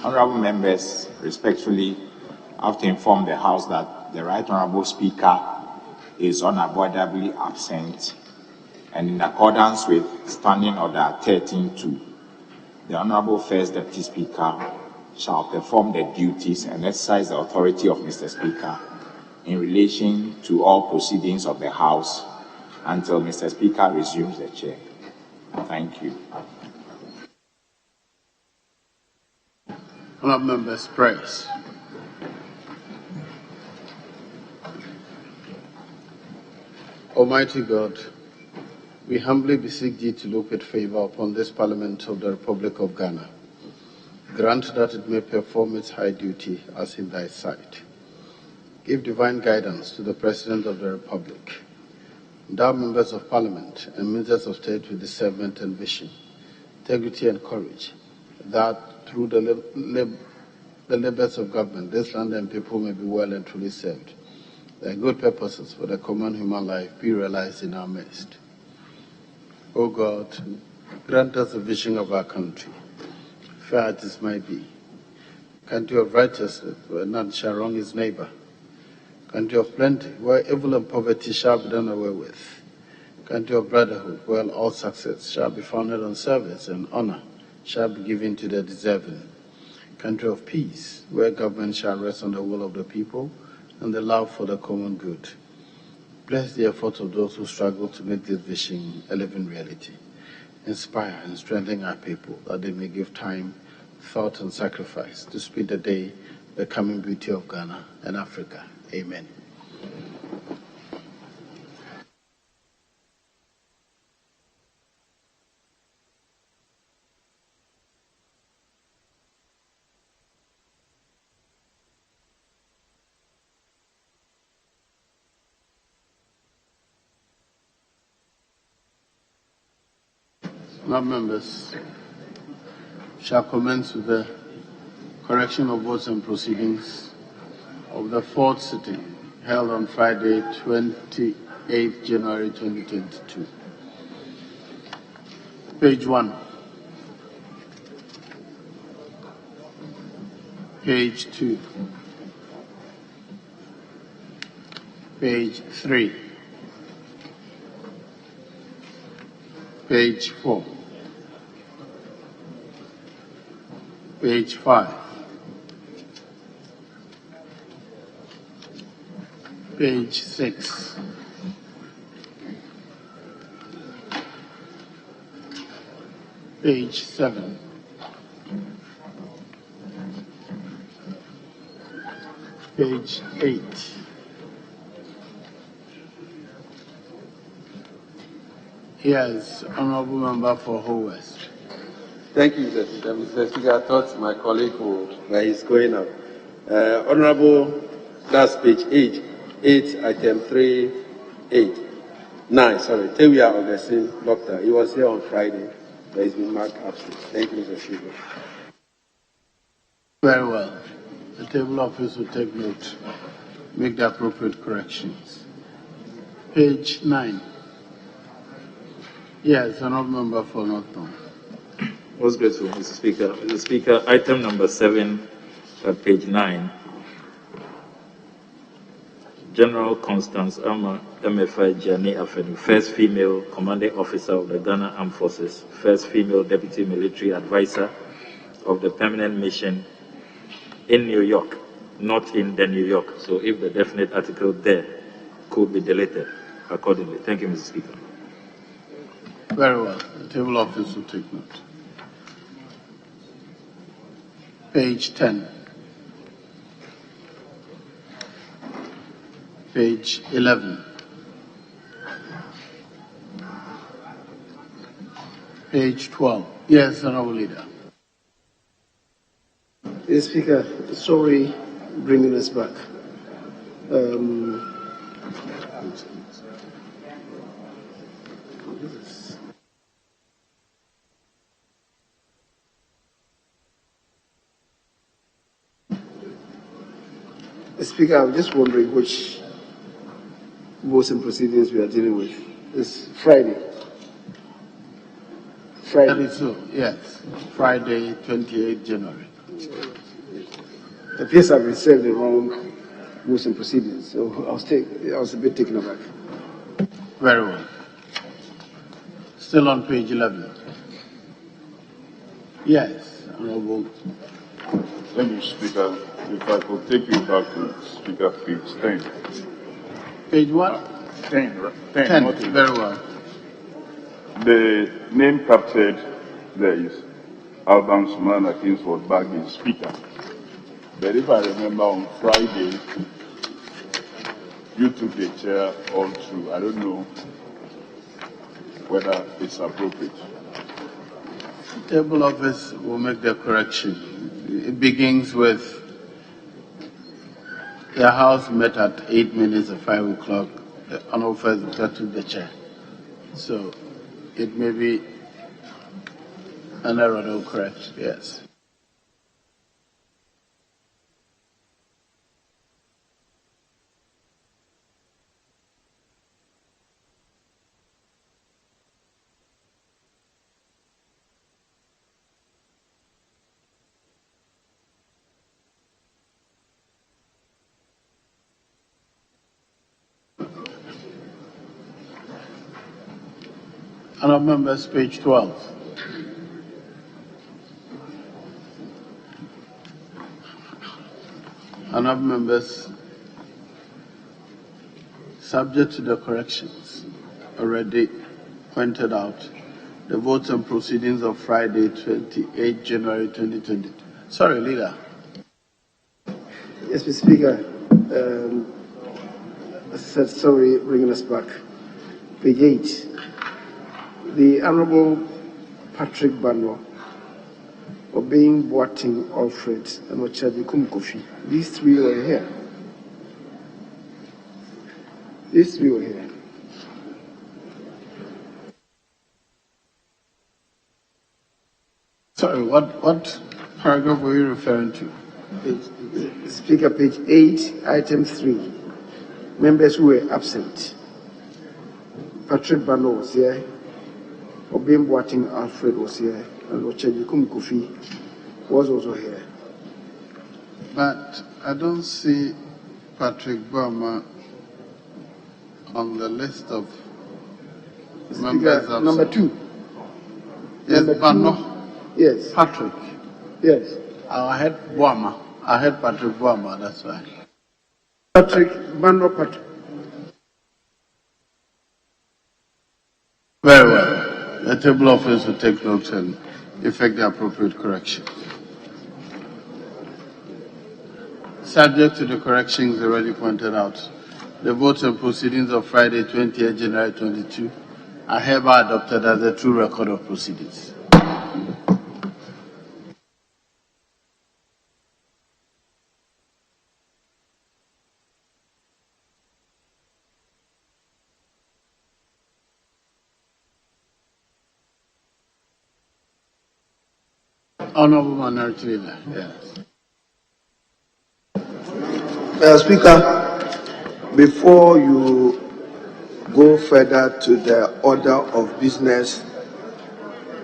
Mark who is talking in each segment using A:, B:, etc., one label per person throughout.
A: Honorable members, respectfully, I have to inform the House that the Right Honorable Speaker is unavoidably absent, and in accordance with Standing Order 13.2, the Honorable First Deputy Speaker shall perform the duties and exercise the authority of Mr. Speaker in relation to all proceedings of the House until Mr. Speaker resumes the chair. Thank you.
B: Honourable members, prayers. Almighty God, we humbly beseech thee to look with favour upon this Parliament of the Republic of Ghana. Grant that it may perform its high duty as in thy sight. Give divine guidance to the President of the Republic. Endow members of Parliament and ministers of state with discernment and vision, integrity and courage, that through the labours of government, this land and people may be well and truly served. Thy good purposes for the common human life be realized in our midst. O God, grant us a vision of our country, fair as it might be, country of righteousness where none shall wrong his neighbour, country of plenty where evil and poverty shall be done away with, country of brotherhood where all success shall be founded on service and honour shall be given to the deserving, country of peace where government shall rest on the will of the people and the love for the common good. Bless the efforts of those who struggle to make this vision a living reality. Inspire and strengthen our people that they may give time, thought and sacrifice to speed the day, the coming beauty of Ghana and Africa. Amen. Now, members shall commence with the correction of votes and proceedings of the fourth sitting held on Friday, 28th January 2022. Page 1. Page 2. Page 3. Page 4. Page 5. Page 6. Page 7. Page 8. Yes, Honourable Member for Ho West.
C: Thank you, Mr. Speaker. I thought my colleague would, where he's going up. Honourable, that's page 8, item 3, 8, 9, sorry. Tewia Augustine, doctor. He was here on Friday, but he's been marked absent. Thank you, Mr. Speaker.
B: Very well. The table office will take note, make the appropriate corrections. Page 9. Yes, Honourable Member for Northbound.
D: Most grateful, Mr. Speaker. Mr. Speaker, item number 7 at page 9. General Constance Ama MFI Jani Afenu, first female commanding officer of the Ghana Armed Forces, first female deputy military advisor of the permanent mission in New York, not in the New York. So if the definite article there could be deleted accordingly. Thank you, Mr. Speaker.
B: Very well. The table office will take note. Page 10. Page 11. Page 12. Yes, Honourable Leader.
E: Mr. Speaker, sorry bringing us back. Speaker, I'm just wondering which votes and proceedings we are dealing with. It's Friday.
B: That is so, yes. Friday, 28th January.
E: It appears I've received the wrong rules and proceedings, so I was a bit taken aback.
B: Very well. Still on page 11. Yes, Honorable.
F: Thank you, Speaker. If I could take you back to Speaker page 10.
B: Page what?
F: 10, right?
B: 10.
F: Not
B: Very well.
F: The name captured there is Alban Sumana Kingsford Baggy Speaker. But if I remember on Friday, you took the chair all through. I don't know whether it's appropriate.
B: Table office will make the correction. It begins with the House met at 8 minutes of 5 o'clock. The Honorable First Vicar took the chair. So it may be an error to correct, yes. Honourable members, page 12. Honourable members, subject to the corrections already pointed out, the votes and proceedings of Friday, 28 January 2022. Sorry, Leader.
E: Yes, Mr. Speaker. As I said, sorry, bringing us back. Page 8. The Honorable Patrick Bano, Obeying Boating Alfred, and Ochajikum Kofi. These three were here. These three were here.
B: Sorry, what paragraph were you referring to?
E: Speaker, page 8, item 3. Members who were absent. Patrick Bano was here. Obeying Boating Alfred was here. And Ochajikum Kofi was also here.
B: But I don't see Patrick Burma on the list of members
E: Speaker,
B: absent.
E: number 2.
B: Yes,
E: number
B: but
E: two.
B: no.
E: Yes.
B: Patrick.
E: Yes.
B: I had Burma. I had Patrick Burma, that's why.
E: Patrick Bano Patrick.
B: Very well. The table office will take note and effect the appropriate correction. Subject to the corrections already pointed out, the votes and proceedings of Friday, 28 January 2022 are hereby adopted as a true record of proceedings. Honorable Minority Leader, yes.
E: Speaker, before you go further to the order of business,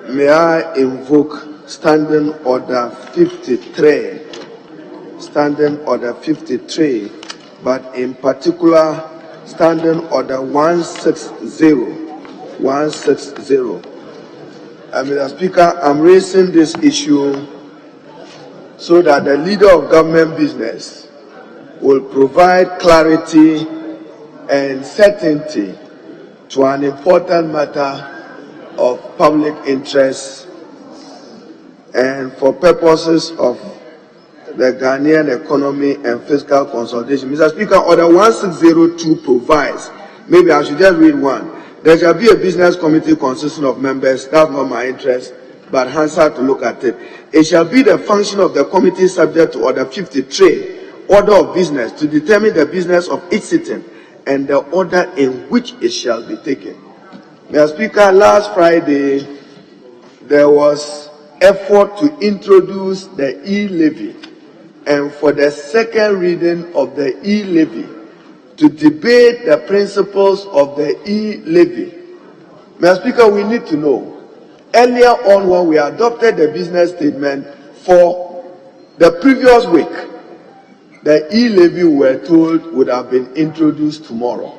E: may I invoke Standing Order 53, Standing Order 53, but in particular Standing Order 160, 160. Mr. Speaker, I'm raising this issue so that the leader of government business will provide clarity and certainty to an important matter of public interest and for purposes of the Ghanaian economy and fiscal consolidation. Mr. Speaker, Order 1602 provides, maybe I should just read one. There shall be a business committee consisting of members, that's not my interest, but Hansard to look at it. It shall be the function of the committee subject to Order 53, Order of Business, to determine the business of each sitting and the order in which it shall be taken. Mr. Speaker, last Friday, there was effort to introduce the e-levy, and for the second reading of the e-levy, to debate the principles of the e-levy. Mr. Speaker, we need to know, earlier on when we adopted the business statement for The previous week, the e-levy we were told would have been introduced tomorrow.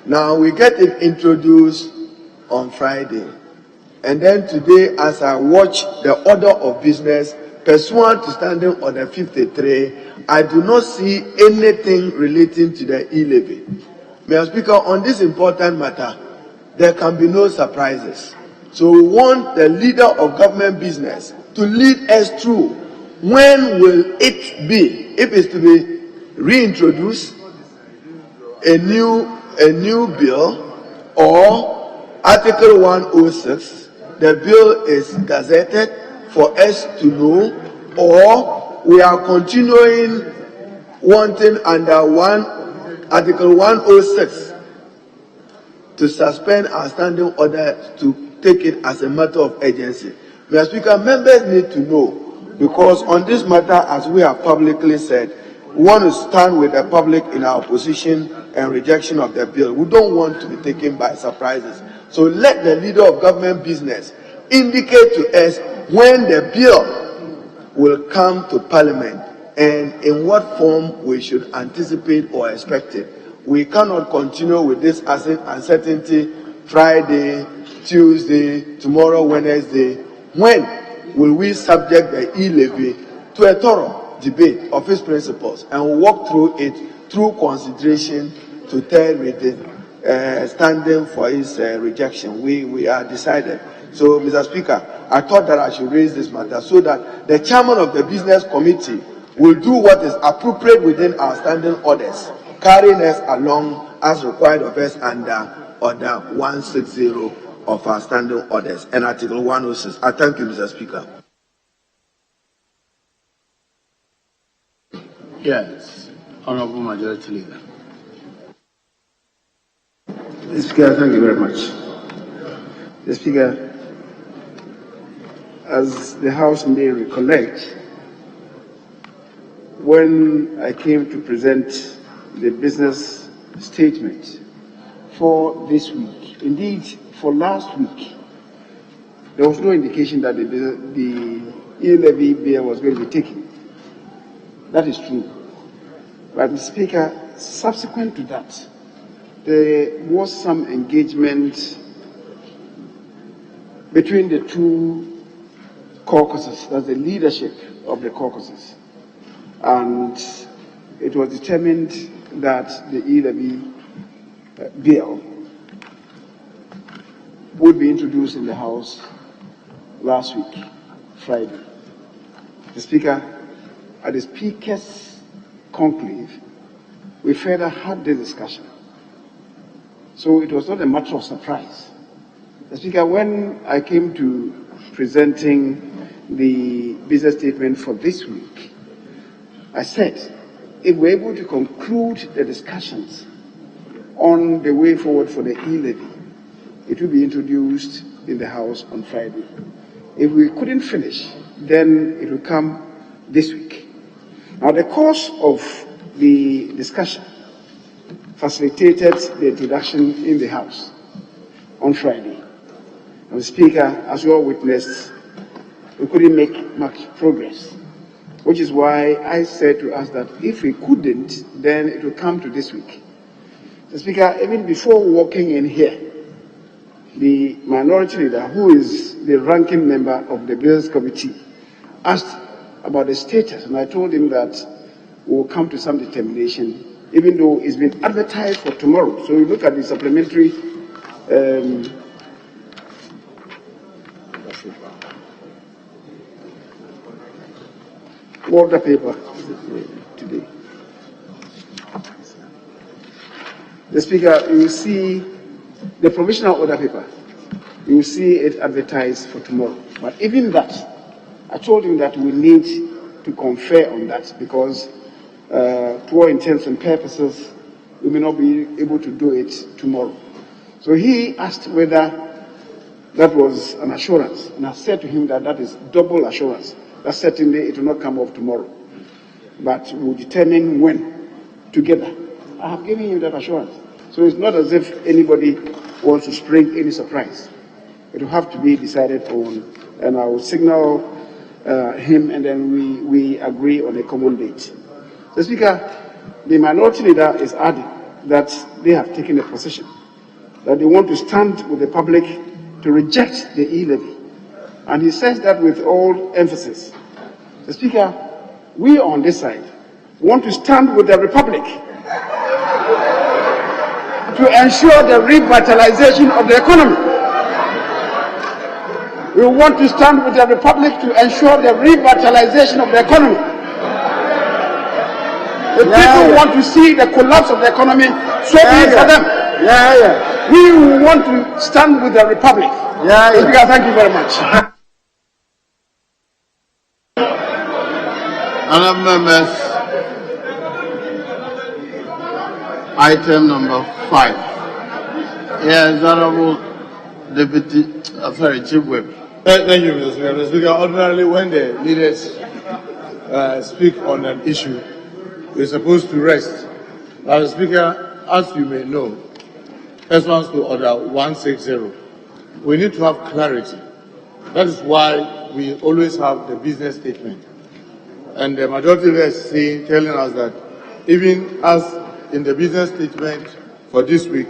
E: Now we get it introduced on Friday. And then today, as I watch the order of business pursuant to Standing Order 53, I do not see anything relating to the e-levy. Mr. Speaker, on this important matter, there can be no surprises. So we want the leader of government business to lead us through. When will it be? If it's to be reintroduced, a new bill, or Article 106, the bill is gazetted for us to know, or we are continuing wanting under Article 106 to suspend our standing order to take it as a matter of urgency. Mr. Speaker, members need to know, because on this matter, as we have publicly said, we want to stand with the public in our position and rejection of the bill. We don't want to be taken by surprises. So let the leader of government business indicate to us when the bill will come to Parliament and in what form we should anticipate or expect it. We cannot continue with this uncertainty Friday, Tuesday, tomorrow, Wednesday. When will we subject the e-levy to a thorough debate of its principles and walk through it through consideration to third reading, standing for its rejection? We are decided. So, Mr. Speaker, I thought that I should raise this matter so that the chairman of the business committee will do what is appropriate within our standing orders, carrying us along as required of us under Order 160 of our standing orders and Article 106. I thank you, Mr. Speaker.
B: Yes, Honorable Majority Leader.
C: Mr. Speaker, thank you very much. Mr. Speaker, as the House may recollect, when I came to present the business statement for this week, indeed for last week, there was no indication that the e-levy bill was going to be taken. That is true. But, Mr. Speaker, subsequent to that, there was some engagement between the two caucuses, that's the leadership of the caucuses, and it was determined that the e-levy bill would be introduced in the House last week, Friday. The Speaker, at the Speaker's conclave, we further had the discussion. So it was not a matter of surprise. The Speaker, when I came to presenting the business statement for this week, I said, if we're able to conclude the discussions on the way forward for the e-levy, it will be introduced in the House on Friday. If we couldn't finish, then it will come this week. Now, the course of the discussion facilitated the introduction in the House on Friday. And the Speaker, as you all witnessed, we couldn't make much progress, which is why I said to us that if we couldn't, then it will come to this week. The Speaker, even before walking in here, the minority leader, who is the ranking member of the Business Committee, asked about the status, and I told him that we will come to some determination, even though it's been advertised for tomorrow. So we look at the supplementary order paper today. The Speaker, you will see the provisional order paper. You will see it advertised for tomorrow. But even that, I told him that we need to confer on that because to all intents and purposes, we may not be able to do it tomorrow. So he asked whether that was an assurance. And I said to him that that is double assurance. That certainly it will not come off tomorrow. But we'll determine when together. I have given him that assurance. So it's not as if anybody wants to spring any surprise. It will have to be decided on, and I will signal
G: him, and then we agree on a common date. The Speaker, the minority leader is adding that they have taken a position that they want to stand with the public to reject the e-levy. And he says that with all emphasis. The Speaker, we on this side want to stand with the Republic to ensure the revitalization of the economy. We want to stand with the Republic to ensure the revitalization of the economy. If people want to see the collapse of the economy, so be it for them. We want to stand with the Republic. Speaker, thank you very much.
B: Honourable members, item number 5. Yes, Honourable Deputy, Chief Whip.
H: Thank you, Mr. Speaker. Mr. Speaker, ordinarily when the leaders speak on an issue, we're supposed to rest. Mr. Speaker, as you may know, pursuant to Order 160, we need to have clarity. That is why we always have the business statement. And the majority leader is telling us that even as in the business statement for this week,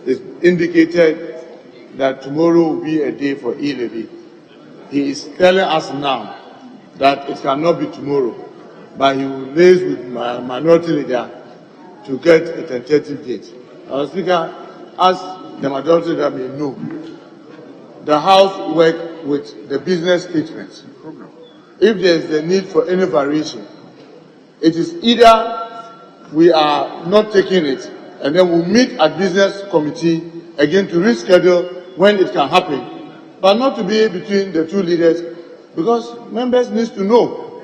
H: it's indicated that tomorrow will be a day for e-levy. He is telling us now that it cannot be tomorrow, but he will liaise with my minority leader to get a tentative date. Mr. Speaker, as the majority leader may know, the House works with the business statements. If there is a need for any variation, it is either we are not taking it and then we'll meet at business committee again to reschedule when it can happen, but not to be between the two leaders, because members need to know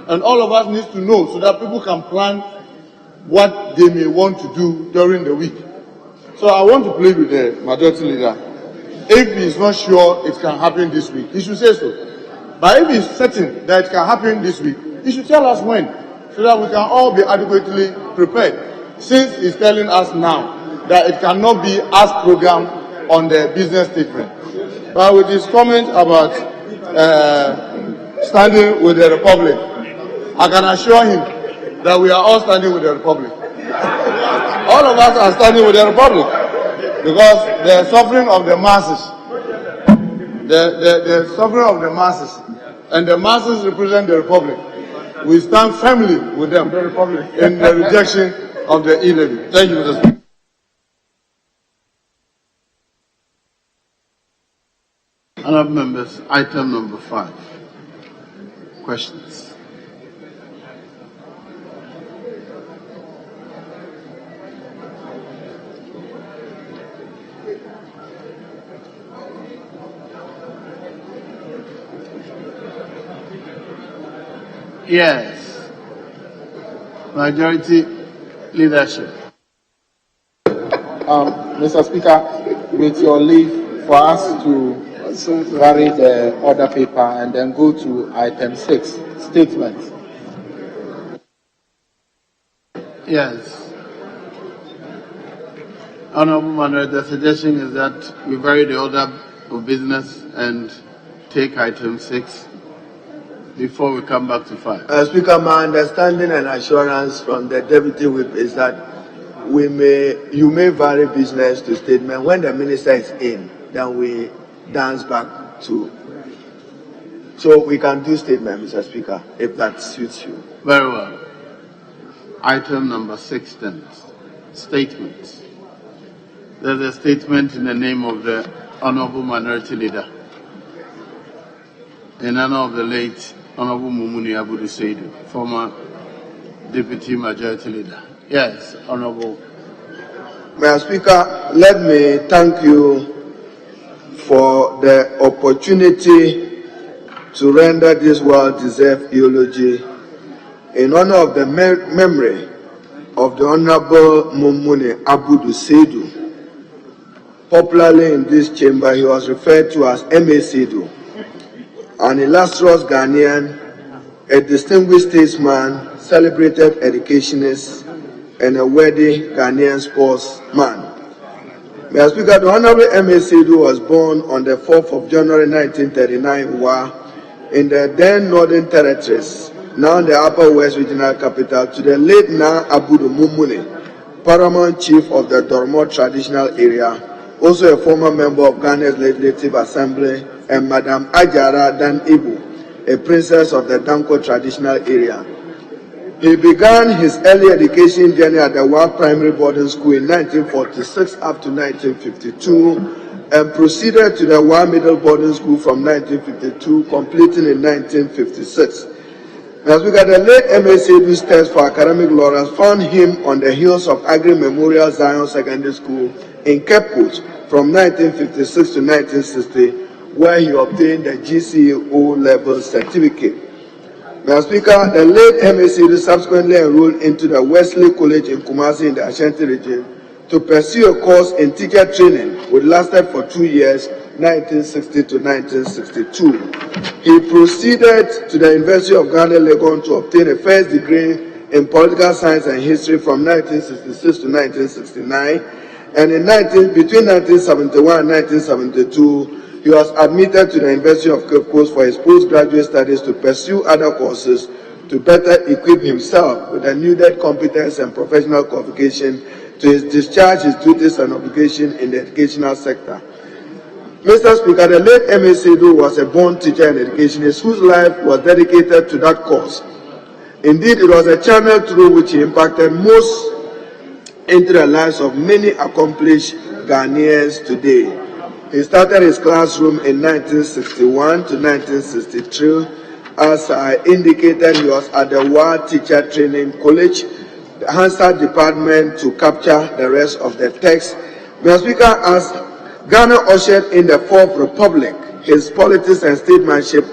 H: and all of us need to know so that people can plan what they may want to do during the week. So I want to plead with the majority leader. If he is not sure it can happen this week, he should say so. But if he is certain that it can happen this week, he should tell us when, so that we can all be adequately prepared. Since he's telling us now that it cannot be as programmed on the business statement. But with his comment about standing with the Republic, I can assure him that we are all standing with the Republic. All of us are standing with the Republic because the suffering of the masses, the suffering of the masses, and the masses represent the Republic. We stand firmly with them in the rejection of the e-levy. Thank you, Mr. Speaker.
B: Honourable members, item number 5. Questions. Yes. Majority leadership.
I: Mr. Speaker, with your leave, for us to vary the order paper and then go to item 6, statements.
B: Yes. Honourable Manuel, the suggestion is that we vary the order of business and take item 6 before we come back to 5.
E: Speaker, my understanding and assurance from the Deputy Whip is that you may vary business to statement. When the minister is in, then we dance back to. So we can do statement, Mr. Speaker, if that suits you.
B: Very well. Item number 6 then. Statements. There's a statement in the name of the Honourable Minority Leader, in honor of the late Honourable Mununi Abudu Seidu, former Deputy Majority Leader. Yes, Honourable.
E: Mr. Speaker, let me thank you for the opportunity to render this well-deserved eulogy in honor of the memory of the Honourable Mununi Abudu Seidu. Popularly in this chamber, he was referred to as M.A. Seidu, an illustrious Ghanaian, a distinguished statesman, celebrated educationist, and a worthy Ghanaian sportsman. Mr. Speaker, the Honourable M.A. Seidu was born on the 4th of January 1939 in the then Northern Territories, now the Upper West Regional Capital, to the late Na Abudu Mumuni, Paramount Chief of the Dormo Traditional Area, also a former member of Ghana's Legislative Assembly, and Madam Ajara Dan Ibu, a princess of the Danko Traditional Area. He began his early education journey at the Wa Primary Boarding School in 1946 up to 1952, and proceeded to the Wa Middle Boarding School from 1952, completing in 1956. As we got the late M.A. Seidu's test for academic laurels found him on the hills of Agri Memorial Zion Secondary School in Cape Coast from 1956 to 1960, where he obtained the GCE level certificate. Mr. Speaker, the late M.A. Seidu subsequently enrolled into the Wesley College in Kumasi in the Ashanti region to pursue a course in teacher training, which lasted for 2 years, 1960 to 1962. He proceeded to the University of Ghana, Legon, to obtain a first degree in political science and history from 1966 to 1969, and between 1971 and 1972, he was admitted to the University of Cape Coast for his postgraduate studies to pursue other courses to better equip himself with the needed competence and professional qualification to discharge his duties and obligations in the educational sector. Mr. Speaker, the late M.A. Seidu was a born teacher and educationist whose life was dedicated to that cause. Indeed, it was a channel through which he impacted most into the lives of many accomplished Ghanaians today. He started his classroom in 1961 to 1963. As I indicated, he was at the Wa Teacher Training College, the Hansard Department, to capture the rest of the text. Mr. Speaker, as Ghana ushered in the Fourth Republic, his politics and statesmanship,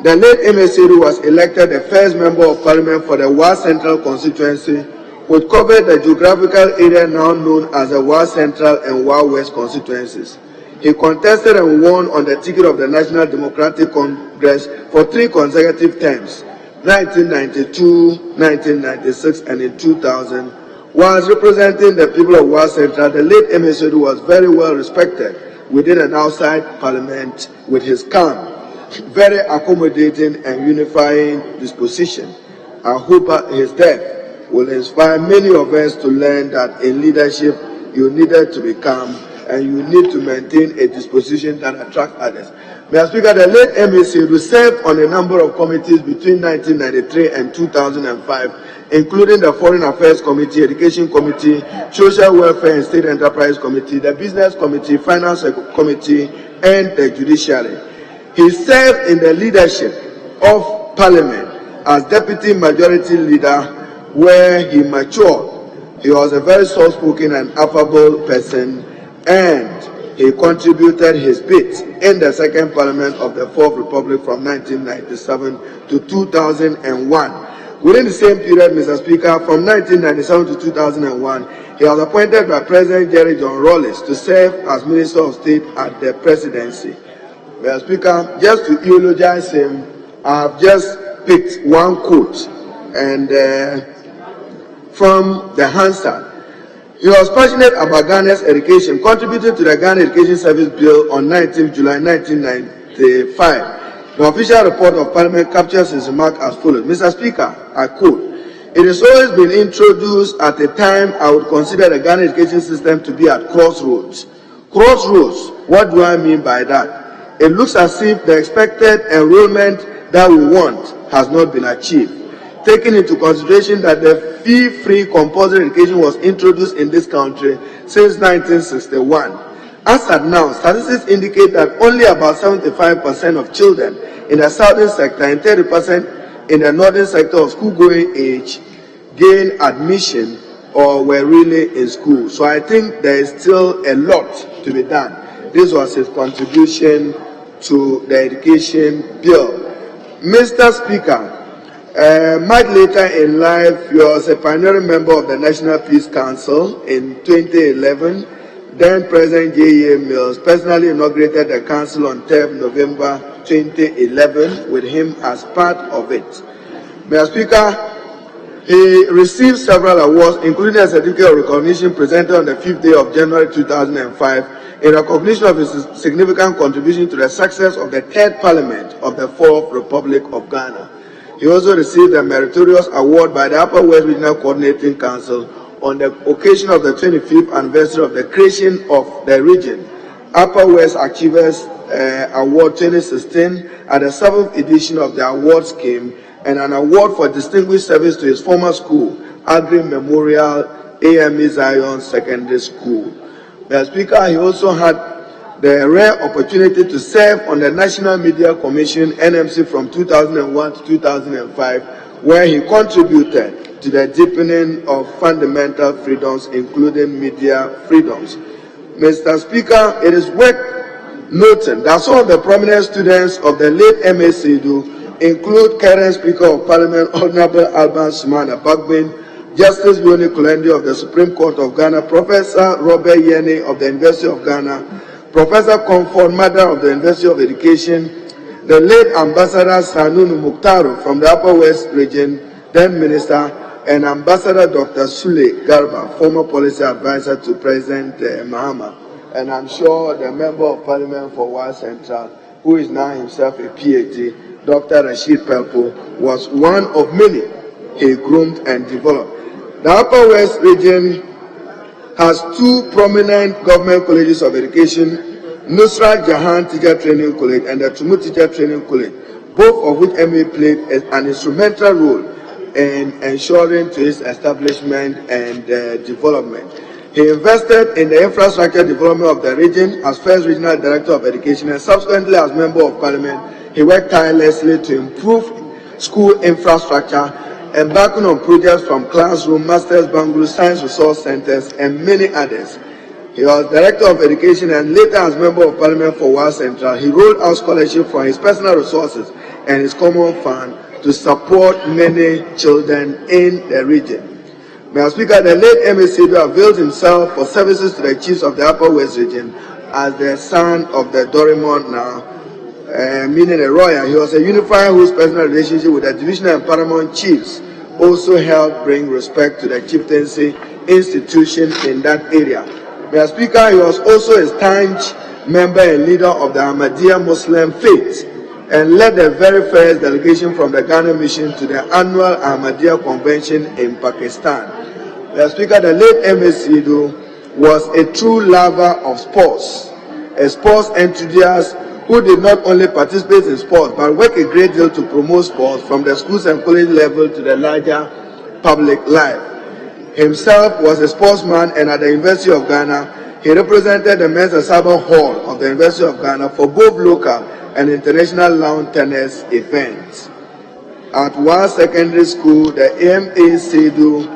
E: the late M.A. Seidu was elected the first member of parliament for the Wa Central constituency, which covered the geographical area now known as the Wa Central and Wa West constituencies. He contested and won on the ticket of the National Democratic Congress for 3 consecutive terms, 1992, 1996, and in 2000. Whilst representing the people of Wa Central, the late M.A. Seidu was very well respected within and outside Parliament with his calm, very accommodating and unifying disposition. I hope his death will inspire many of us to learn that in leadership you needed to be calm and you need to maintain a disposition that attracts others. Mr. Speaker, the late M.A. Seidu served on a number of committees between 1993 and 2005, including the Foreign Affairs Committee, Education Committee, Social Welfare and State Enterprise Committee, the Business Committee, Finance Committee, and the Judiciary. He served in the leadership of Parliament as Deputy Majority Leader, where he matured. He was a very soft-spoken and affable person, and he contributed his bit in the Second Parliament of the Fourth Republic from 1997 to 2001. Within the same period, Mr. Speaker, from 1997 to 2001, he was appointed by President Jerry John Rawlings to serve as Minister of State at the presidency. Mr. Speaker, just to eulogize him, I have just picked one quote and from the Hansard. He was passionate about Ghana's education, contributed to the Ghana Education Service Bill on 19 July 1995. The official report of Parliament captures his remark as follows. Mr. Speaker, I quote, "It has always been introduced at a time I would consider the Ghana education system to be at crossroads." Crossroads, what do I mean by that? It looks as if the expected enrollment that we want has not been achieved. Taking into consideration that the fee-free compulsory education was introduced in this country since 1961. As at now, statistics indicate that only about 75% of children in the southern sector and 30% in the northern sector of school-going age gained admission or were really in school. So I think there is still a lot to be done. This was his contribution to the education bill. Mr. Speaker, much later in life, he was a pioneering member of the National Peace Council. In 2011, then President J.A. Mills personally inaugurated the council on 10 November 2011 with him as part of it. Mr. Speaker, He received several awards, including a certificate of recognition presented on the 5th day of January 2005 in recognition of his significant contribution to the success of the Third Parliament of the Fourth Republic of Ghana. He also received a meritorious award by the Upper West Regional Coordinating Council on the occasion of the 25th anniversary of the creation of the region, Upper West Achievers Award 2016 at the 7th edition of the award scheme, and an award for distinguished service to his former school, Agri Memorial AME Zion Secondary School. Mr. Speaker, he also had the rare opportunity to serve on the National Media Commission, NMC, from 2001 to 2005, where he contributed to the deepening of fundamental freedoms, including media freedoms. Mr. Speaker, it is worth noting that some of the prominent students of the late M.A. Seidu include current Speaker of Parliament, Honorable Alban Sumana Bagbin, Justice Yoni Kulendi of the Supreme Court of Ghana, Professor Robert Yene of the University of Ghana, Professor Comfort Mada of the University of Education, the late Ambassador Sanunu Mukhtaru from the Upper West region, then Minister, and Ambassador Dr. Sule Garba, former policy advisor to President Mahama. And I'm sure the Member of Parliament for Wa Central, who is now himself a PhD, Dr. Rashid Pelpo, was one of many he groomed and developed. The Upper West region has two prominent government colleges of education, Nusrat Jahan Teacher Training College and the Tumut Teacher Training College, both of which MA played an instrumental role in ensuring to its establishment and development. He invested in the infrastructure development of the region as first regional director of education, and subsequently as member of parliament. He worked tirelessly to improve school infrastructure, embarking on projects from classroom, masters, bungalows, science resource centers, and many others. He was director of education and later as member of parliament for Wa Central. He rolled out scholarships from his personal resources and his common fund to support many children in the region. Mr. Speaker, the late M.A. Seidu availed himself for services to the chiefs of the Upper West region as the son of the Dorimon now, meaning a royal. He was a unifier whose personal relationship with the divisional and paramount chiefs also helped bring respect to the chieftaincy institution in that area. Mr. Speaker, he was also a staunch member and leader of the Ahmadiyya Muslim faith and led the very first delegation from the Ghana mission to the annual Ahmadiyya convention in Pakistan. Mr. Speaker, the late M.A. Seidu was a true lover of sports, a sports enthusiast who did not only participate in sports but worked a great deal to promote sports from the schools and college level to the larger public life. Himself was a sportsman, and at the University of Ghana, he represented the Men's Asaba Hall of the University of Ghana for both local and international lawn tennis events. At Wa Secondary School, the M.A. Seidu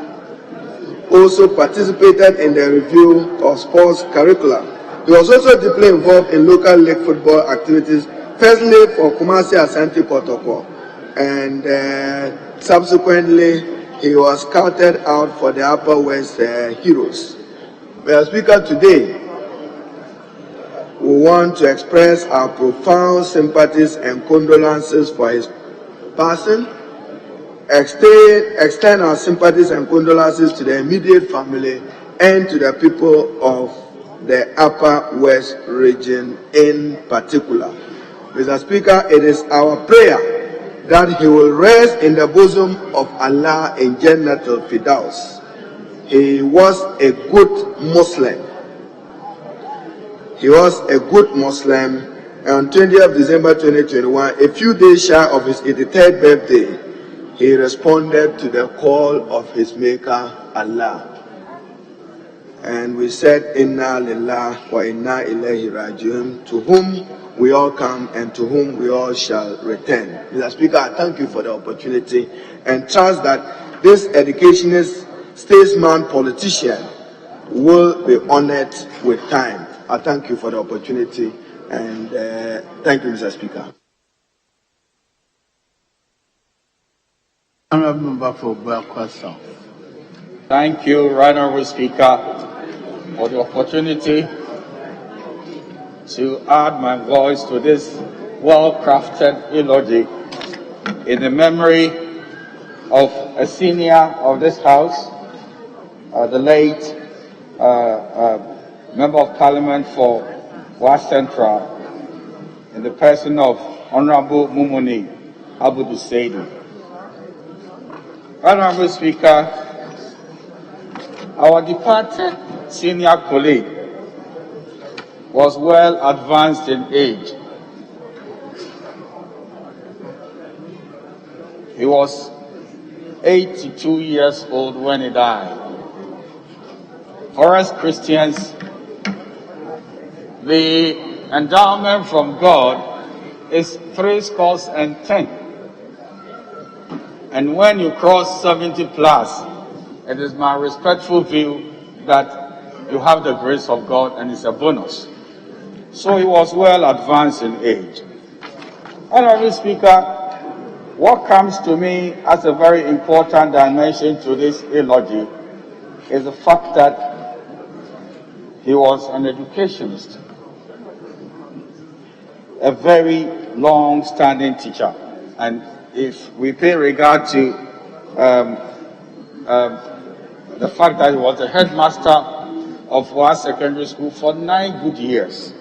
E: also participated in the review of sports curricula. He was also deeply involved in local league football activities, firstly for Kumasi Asante Kotoko, and subsequently he was scouted out for the Upper West Heroes. Mr. Speaker, today we want to express our profound sympathies and condolences for his passing, extend our sympathies and condolences to the immediate family and to the people of the Upper West region in particular. Mr. Speaker, it is our prayer that he will rest in the bosom of Allah in Jannatul Firdaus. He was a good Muslim. He was a good Muslim, and on 20th December 2021, a few days shy of his 83rd birthday, he responded to the call of his maker, Allah. And we said, Inna lillah wa inna ilayhi rajiun, to whom we all come and to whom we all shall return. Mr. Speaker, I thank you for the opportunity and trust that this educationist, statesman, politician will be honored with time. I thank you for the opportunity and thank you, Mr. Speaker.
B: Honourable Member for Buakwa South.
J: Thank you, Right Honourable Speaker, for the opportunity to add my voice to this well-crafted eulogy in the memory of a senior of this House, the late Member of Parliament for West Central, in the person of Honorable Mununi Abudu Seidu. Honorable Speaker, our departed senior colleague was well advanced in age. He was 82 years old when he died. For us Christians, the endowment from God is 70. And when you cross 70 plus, it is my respectful view that you have the grace of God and it's a bonus. So he was well advanced in age. Honorable Speaker, what comes to me as a very important dimension to this eulogy is the fact that he was an educationist, a very long-standing teacher. And if we pay regard to the fact that he was the headmaster of our secondary school for 9 good years.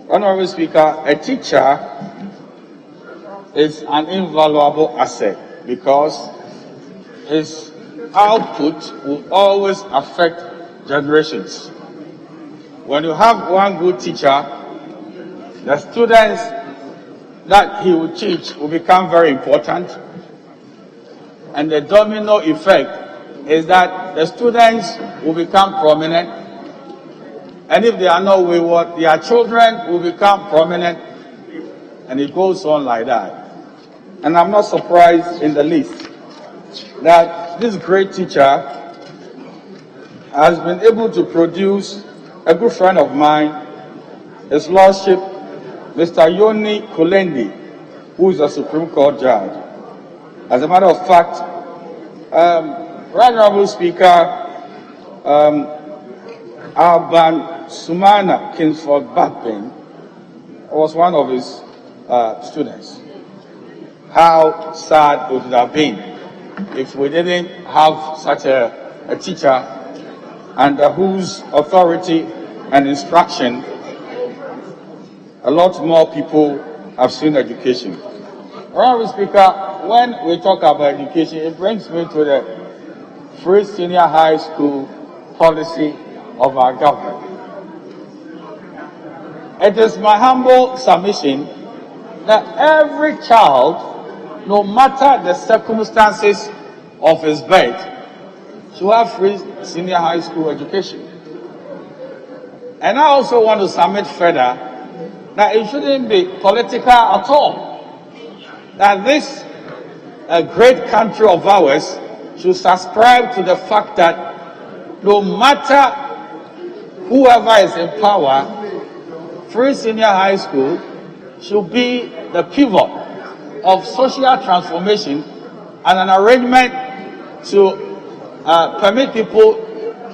J: Honorable Speaker, a teacher is an invaluable asset because his output will always affect generations. When you have one good teacher, the students that he will teach will become very important. And the domino effect is that the students will become prominent. And if they are not wayward, their children will become prominent. And it goes on like that. And I'm not surprised in the least that this great teacher has been able to produce a good friend of mine, His Lordship, Mr. Yoni Kulendi, who is a Supreme Court judge. As a matter of fact, Right Honorable Speaker, Alban Sumana Kingsford Backbin was one of his students. How sad it would have been if we didn't have such a teacher under whose authority and instruction a lot more people have seen education. Honorable Speaker, when we talk about education, it brings me to the free senior high school policy of our government. It is my humble submission that every child, no matter the circumstances of his birth, should have free senior high school education. And I also want to submit further that it shouldn't be political at all. That this great country of ours should subscribe to the fact that no matter whoever is in power, free senior high school should be the pivot of social transformation and an arrangement to permit people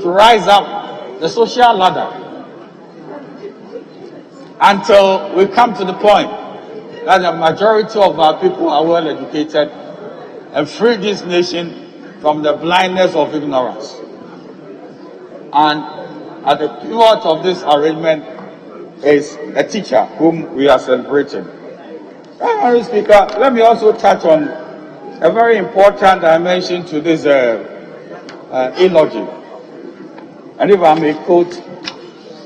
J: to rise up the social ladder until we come to the point that the majority of our people are well educated and free this nation from the blindness of ignorance. And at the pivot of this arrangement is a teacher whom we are celebrating. Honorable Speaker, let me also touch on a very important dimension to this eulogy. And if I may quote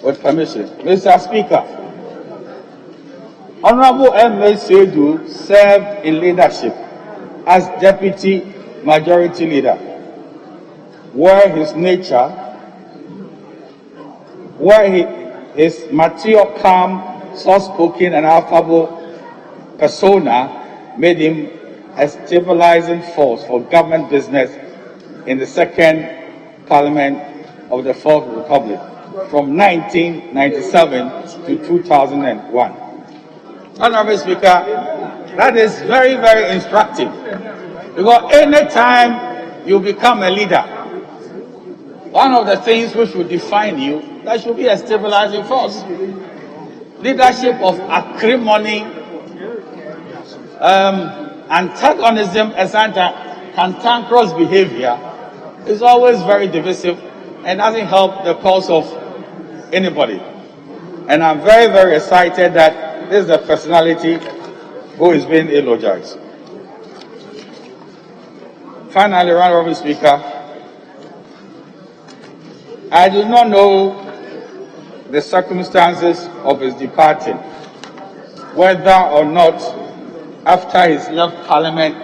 J: with permission, Mr. Speaker, Honorable M.A. Seidu served in leadership as Deputy Majority Leader, where his nature, his mature, calm, soft-spoken and affable persona made him a stabilizing force for government business in the Second Parliament of the Fourth Republic from 1997 to 2001. Honorable Speaker, that is very, very instructive. Because any time you become a leader, one of the things which will define you, that should be a stabilizing force. Leadership of acrimony, antagonism and cantankerous behavior is always very divisive and doesn't help the cause of anybody. And I'm very, very excited that this is a personality who is being eulogized. Finally, Honorable Speaker, I do not know the circumstances of his departing, whether or not after he's left Parliament,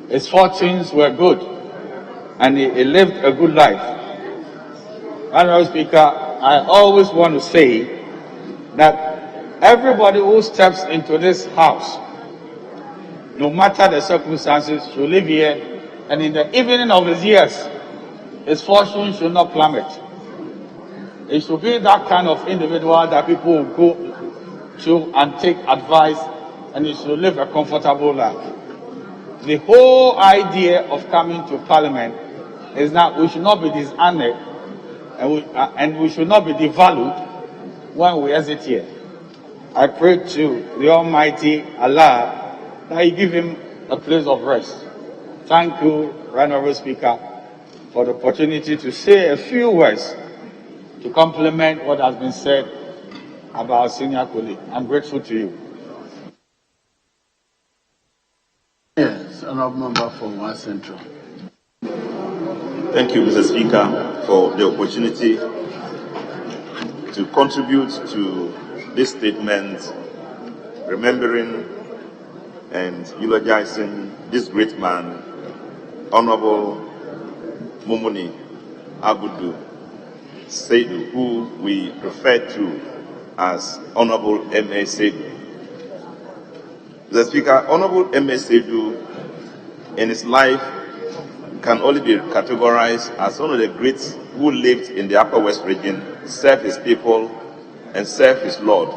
J: his fortunes were good and he lived a good life. Honorable Speaker, I always want to say that everybody who steps into this house, no matter the circumstances, should live here, and in the evening of his years, his fortune should not plummet. It should be that kind of individual that people will go to and take advice, and he should live a comfortable life. The whole idea of coming to Parliament is that we should not be dishonored and we should not be devalued when we exit here. I pray to the Almighty Allah that He give him a place of rest. Thank you, Honorable Speaker, for the opportunity to say a few words to complement what has been said about our senior colleague. I'm grateful to you.
B: Yes, Honorable Member for One Central.
K: Thank you, Mr. Speaker, for the opportunity to contribute to this statement, remembering and eulogizing this great man, Honorable Mununi Abudu Seidu, who we refer to as Honorable M.A. Seidu. Mr. Speaker, Honorable M.A. Seidu, in his life, can only be categorized as one of the greats who lived in the Upper West region, served his people, and served his Lord.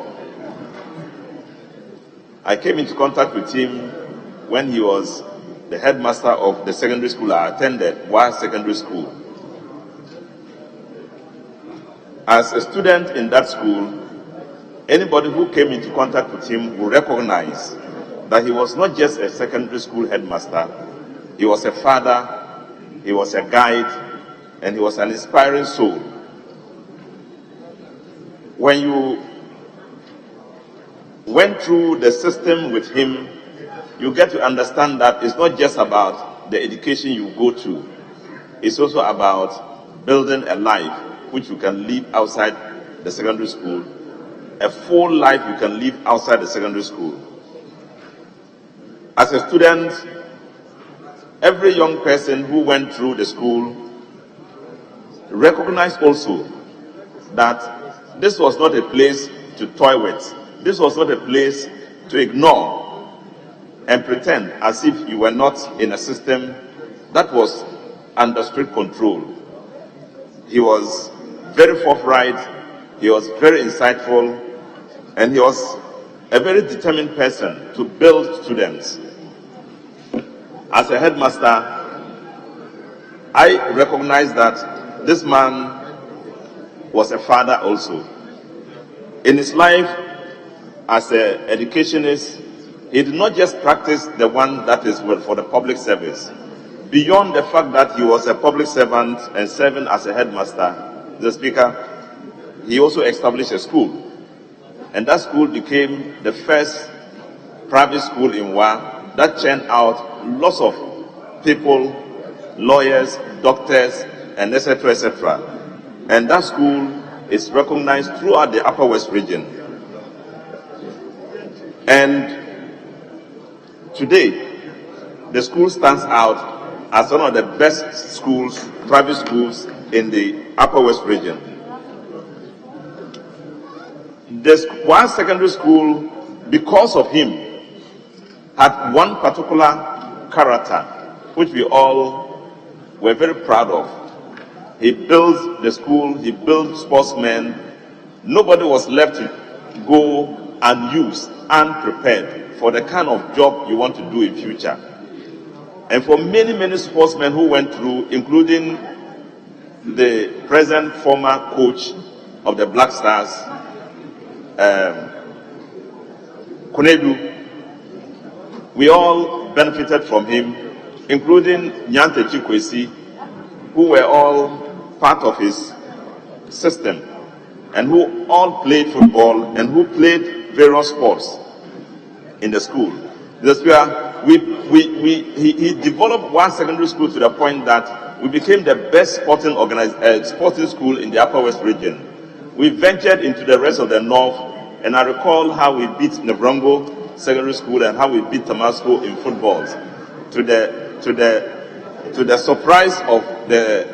K: I came into contact with him when he was the headmaster of the secondary school I attended, Wa Secondary School. As a student in that school, anybody who came into contact with him would recognize that he was not just a secondary school headmaster, he was a father, he was a guide, and he was an inspiring soul. When you went through the system with him, you get to understand that it's not just about the education you go to, it's also about building a life which you can live outside the secondary school, a full life you can live outside the secondary school. As a student, every young person who went through the school recognized also that this was not a place to toy with. This was not a place to ignore and pretend as if you were not in a system that was under strict control. He was very forthright, he was very insightful, and he was a very determined person to build students. As a headmaster, I recognize that this man was a father also. In his life, as an educationist, he did not just practice the one that is for the public service. Beyond the fact that he was a public servant and serving as a headmaster, the Speaker, he also established a school. And that school became the first private school in Wa that churned out lots of people, lawyers, doctors, and etc., etc. And that school is recognized throughout the Upper West region. And today, the school stands out as one of the best schools, private schools in the Upper West region. This one secondary school, because of him, had one particular character which we all were very proud of. He built the school, he built sportsmen. Nobody was left to go unused, unprepared for the kind of job you want to do in future. And for many, many sportsmen who went through, including the present former coach of the Black Stars, Konedu, We all benefited from him, including Nyante Chikwesi, who were all part of his system, and who all played football and who played various sports in the school. That's where he developed one secondary school to the point that we became the best sporting school in the Upper West region. We ventured into the rest of the North, and I recall how we beat Nebrongo Secondary School and how we beat Tamasco in footballs, to the surprise of the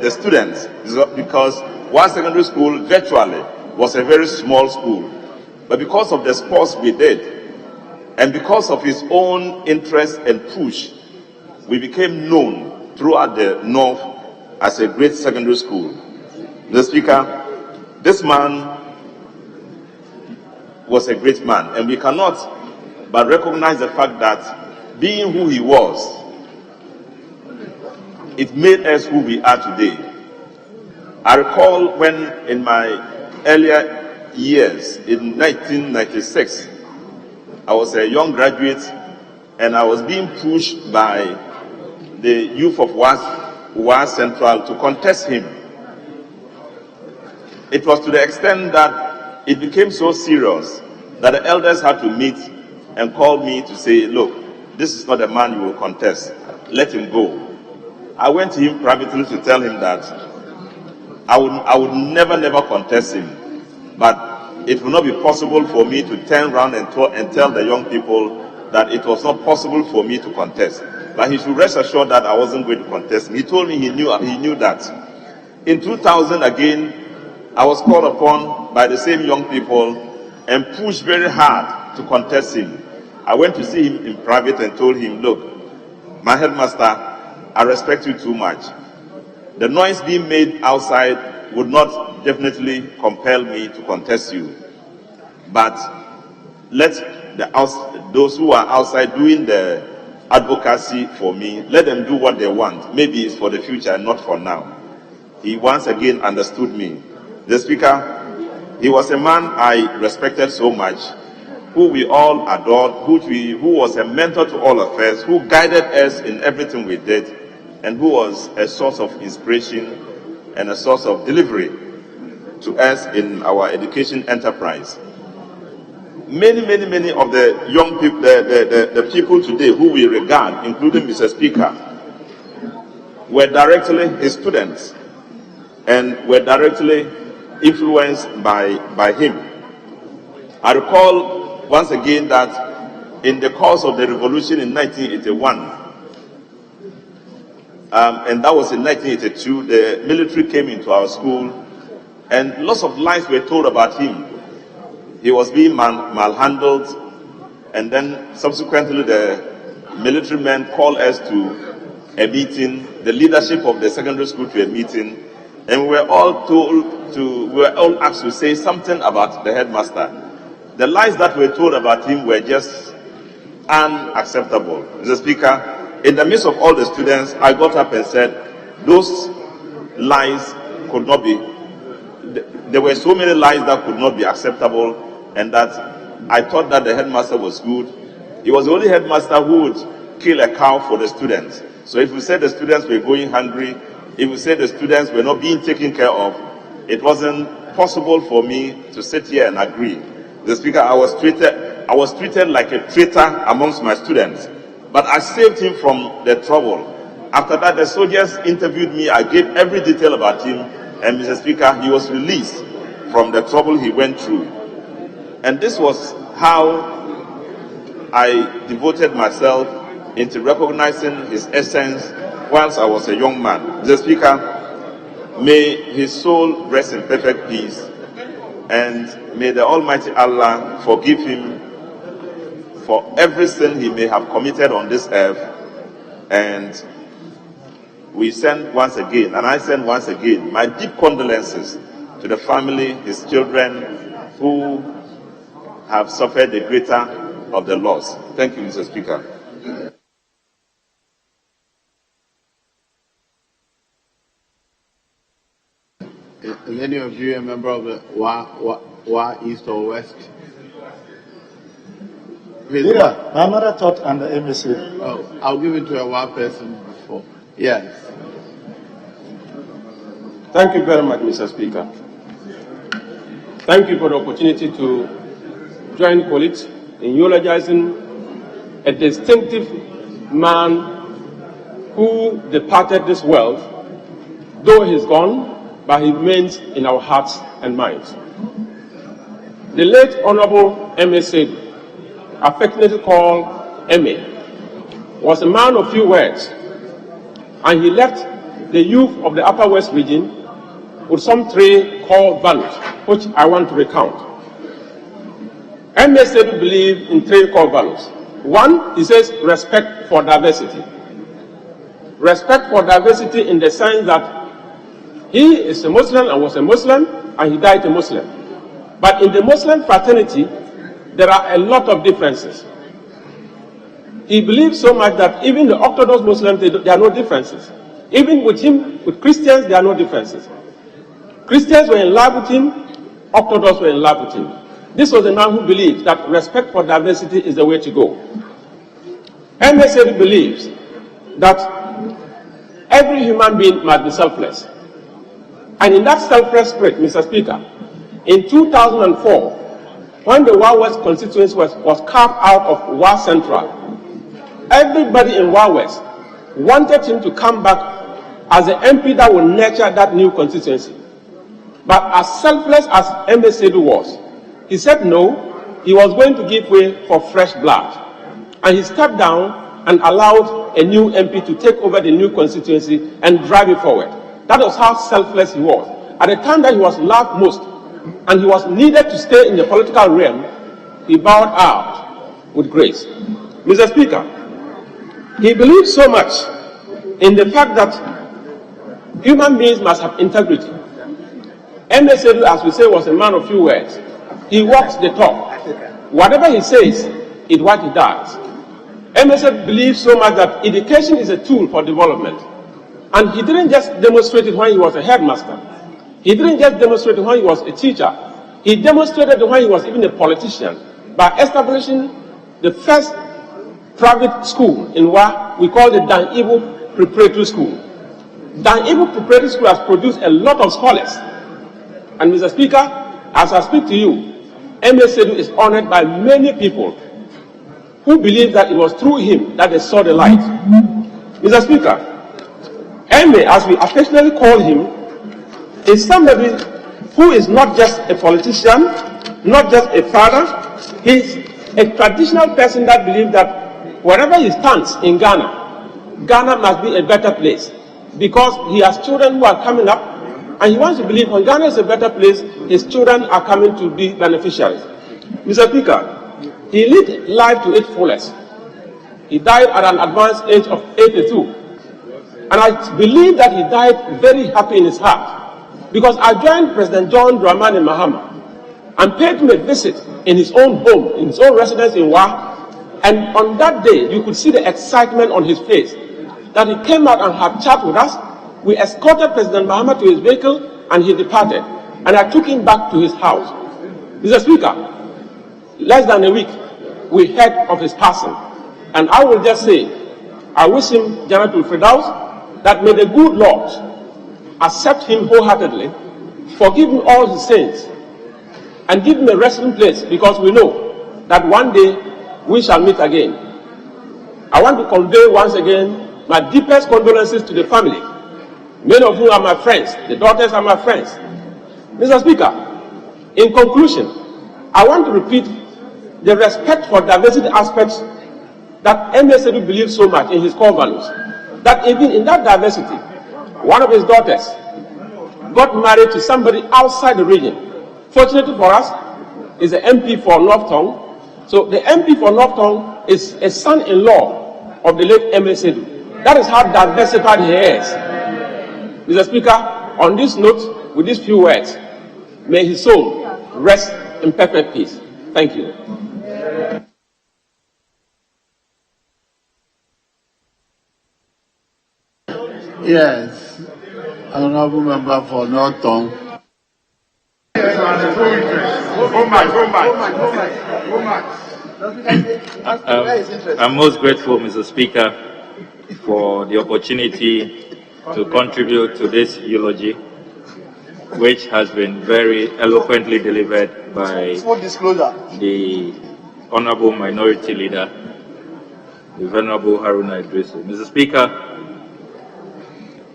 K: students, because one secondary school virtually was a very small school. But because of the sports we did, and because of his own interest and push, we became known throughout the North as a great secondary school. Mr. Speaker, this man was a great man, and we cannot but recognize the fact that being who he was, it made us who we are today. I recall when in my earlier years, in 1996, I was a young graduate and I was being pushed by the youth of WAS Central to contest him. It was to the extent that it became so serious that the elders had to meet and call me to say, look, this is not a man you will contest, let him go. I went to him privately to tell him that I would never contest him, but it will not be possible for me to turn around and tell the young people that it was not possible for me to contest. But he should rest assured that I wasn't going to contest him. He told me he knew that. In 2000 again, I was called upon by the same young people and pushed very hard to contest him. I went to see him in private and told him, look, my headmaster, I respect you too much. The noise being made outside would not definitely compel me to contest you. But let those who are outside doing the advocacy for me, let them do what they want. Maybe it's for the future and not for now. He once again understood me. The Speaker, he was a man I respected so much, who we all adored, who was a mentor to all of us, who guided us in everything we did, and who was a source of inspiration and a source of delivery to us in our education enterprise. Many of the young people, the people today who we regard, including Mr. Speaker, were directly his students and were directly influenced by him. I recall once again that in the course of the revolution in 1981, and that was in 1982, the military came into our school and lots of lies were told about him. He was being malhandled, and then subsequently the military men called us to a meeting, the leadership of the secondary school to a meeting, and we were all asked to say something about the headmaster. The lies that were told about him were just unacceptable. Mr. Speaker, in the midst of all the students, I got up and said, those lies could not be, there were so many lies that could not be acceptable, and that I thought that the headmaster was good. He was the only headmaster who would kill a cow for the students. So if we said the students were going hungry, if we said the students were not being taken care of, it wasn't possible for me to sit here and agree. The Speaker, I was treated like a traitor amongst my students, but I saved him from the trouble. After that, the soldiers interviewed me. I gave every detail about him, and Mr. Speaker, he was released from the trouble he went through. And this was how I devoted myself into recognizing his essence whilst I was a young man. Mr. Speaker, may his soul rest in perfect peace, and may the Almighty Allah forgive him for every sin he may have committed on this earth. And we send once again, and I send once again, my deep condolences to the family, his children, who have suffered the greater of the loss. Thank you, Mr. Speaker.
B: Is any of you a member of the WA East or West?
H: Leader, my mother taught under MSA.
B: Oh, I'll give it to a one person before. Yes.
L: Thank you very much, Mr. Speaker. Thank you for the opportunity to join colleagues in eulogizing a distinctive man who departed this world. Though he's gone, but he remains in our hearts and minds. The late Honorable M.A. Sedu, affectionately called M.A., was a man of few words, and he left the youth of the Upper West region with some three core values, which I want to recount. M.A. Sedu believed in three core values. One, he says, respect for diversity. Respect for diversity in the sense that he is a Muslim and was a Muslim, and he died a Muslim. But in the Muslim fraternity, there are a lot of differences. He believed so much that even the Orthodox Muslims, there are no differences. Even with him, with Christians, there are no differences. Christians were in love with him, Orthodox were in love with him. This was a man who believed that respect for diversity is the way to go. M.A. Sedu believes that every human being must be selfless. And in that selfless spirit, Mr. Speaker, in 2004, when the Wa West constituency was carved out of Wa Central, everybody in Wa West wanted him to come back as the MP that will nurture that new constituency. But as selfless as M.A. Sedu was, he said no, he was going to give way for fresh blood. And he stepped down and allowed a new MP to take over the new constituency and drive it forward. That was how selfless he was. At the time that he was loved most, and he was needed to stay in the political realm, he bowed out with grace. Mr. Speaker, he believed so much in the fact that human beings must have integrity. M.A. Sedu, as we say, was a man of few words. He walks the talk. Whatever he says is what he does. M.A. Sedu believes so much that education is a tool for development. And he didn't just demonstrate it when he was a headmaster. He didn't just demonstrate it when he was a teacher. He demonstrated it when he was even a politician by establishing the first private school in Wa we call the Dan Ibu Preparatory School. Dan Ibu Preparatory School has produced a lot of scholars. And Mr. Speaker, as I speak to you, M.A. Sedu is honored by many people who believe that it was through him that they saw the light. Mr. Speaker, M.A., as we affectionately call him, is somebody who is not just a politician, not just a father. He's a traditional person that believes that wherever he stands in Ghana, Ghana must be a better place because he has children who are coming up, and he wants to believe when Ghana is a better place, his children are coming to be beneficiaries. Mr. Speaker, he lived life to its fullest. He died at an advanced age of 82. And I believe that he died very happy in his heart. Because I joined President John Dramani Mahama and paid him a visit in his own home, in his own residence in Wa. And on that day, you could see the excitement on his face. That he came out and had chat with us. We escorted President Mahama to his vehicle and he departed. And I took him back to his house. Mr. Speaker, less than a week, we heard of his passing. And I will just say, I wish him Jannatul Firdaus, that may the good Lord accept him wholeheartedly, forgive him all his sins, and give him a resting place, because we know that one day we shall meet again. I want to convey once again my deepest condolences to the family, many of whom are my friends, the daughters are my friends. Mr. Speaker, in conclusion, I want to repeat the respect for diversity aspects that M.A. Sedu believes so much in his core values, that even in that diversity, one of his daughters got married to somebody outside the region. Fortunately for us, is the MP for North Tongue. So the MP for North Tongue is a son-in-law of the late M.A. Sedu. That is how diversified he is. Mr. Speaker, on this note, with these few words, may his soul rest in perfect peace. Thank you.
B: Yes, Honorable Member for North Tongue.
D: I'm most grateful, Mr. Speaker, for the opportunity to contribute to this eulogy, which has been very eloquently delivered by the Honorable Minority Leader, the Venerable Haruna Idrisu. Mr. Speaker,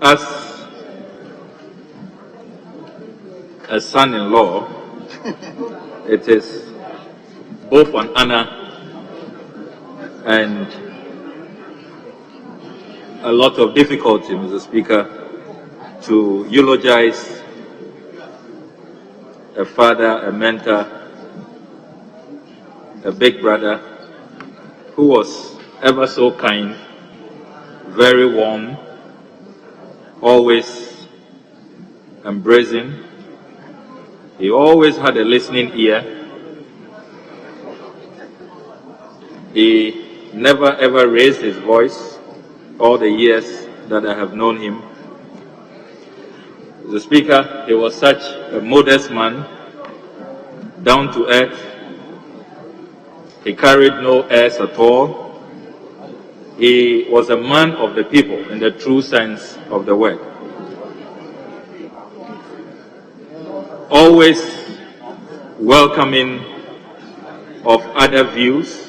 D: as a son-in-law, it is both an honor and a lot of difficulty, Mr. Speaker, to eulogize a father, a mentor, a big brother who was ever so kind, very warm, always embracing. He always had a listening ear. He never ever raised his voice all the years that I have known him. The Speaker, he was such a modest man, down to earth. He carried no airs at all. He was a man of the people in the true sense of the word. Always welcoming of other views.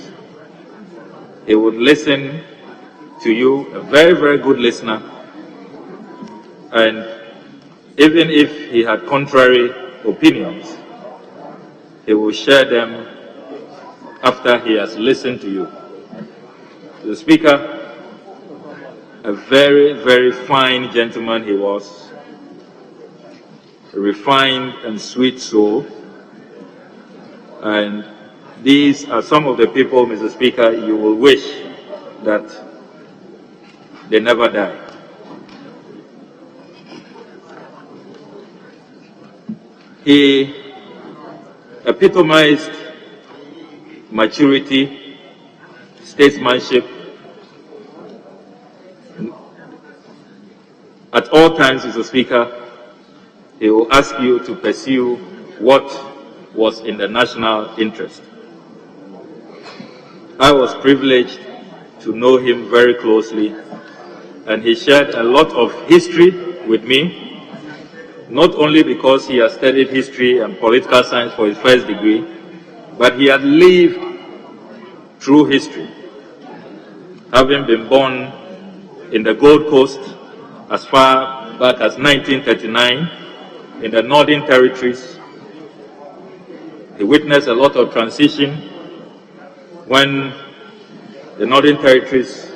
D: He would listen to you, a very, very good listener. And even if he had contrary opinions, he will share them after he has listened to you. The Speaker, a very, very fine gentleman he was, a refined and sweet soul. And these are some of the people, Mr. Speaker, you will wish that they never die. He epitomized maturity, statesmanship. At all times, Mr. Speaker, he will ask you to pursue what was in the national interest. I was privileged to know him very closely, and he shared a lot of history with me, not only because he has studied history and political science for his first degree, but he had lived through history, having been born in the Gold Coast as far back as 1939 in the Northern Territories. He witnessed a lot of transition when the Northern Territories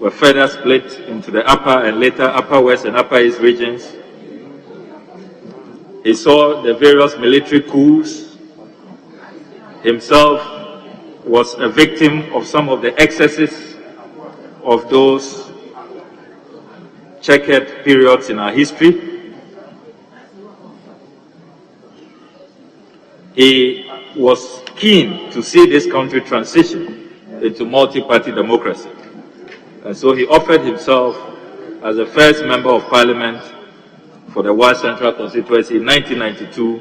D: were further split into the Upper and later Upper West and Upper East regions. He saw the various military coups. Himself was a victim of some of the excesses of those checkered periods in our history. He was keen to see this country transition into multi-party democracy. And so he offered himself as the first member of parliament for the West Central constituency in 1992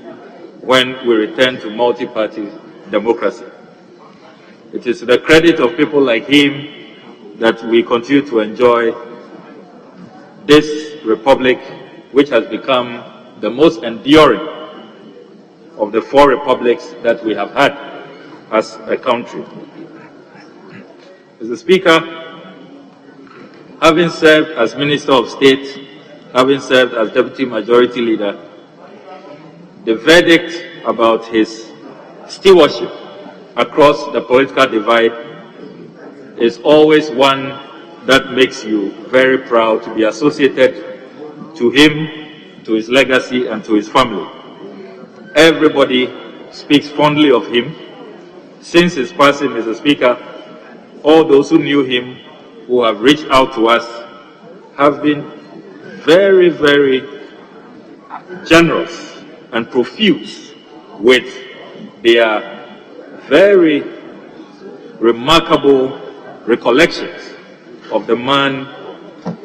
D: when we returned to multi-party democracy. It is to the credit of people like him that we continue to enjoy this republic, which has become the most enduring of the four republics that we have had as a country. Mr. Speaker, having served as Minister of State, having served as Deputy Majority Leader, the verdict about his stewardship across the political divide is always one that makes you very proud to be associated to him, to his legacy, and to his family. Everybody speaks fondly of him. Since his passing, Mr. Speaker, all those who knew him, who have reached out to us, have been very, very generous and profuse with their very remarkable recollections of the man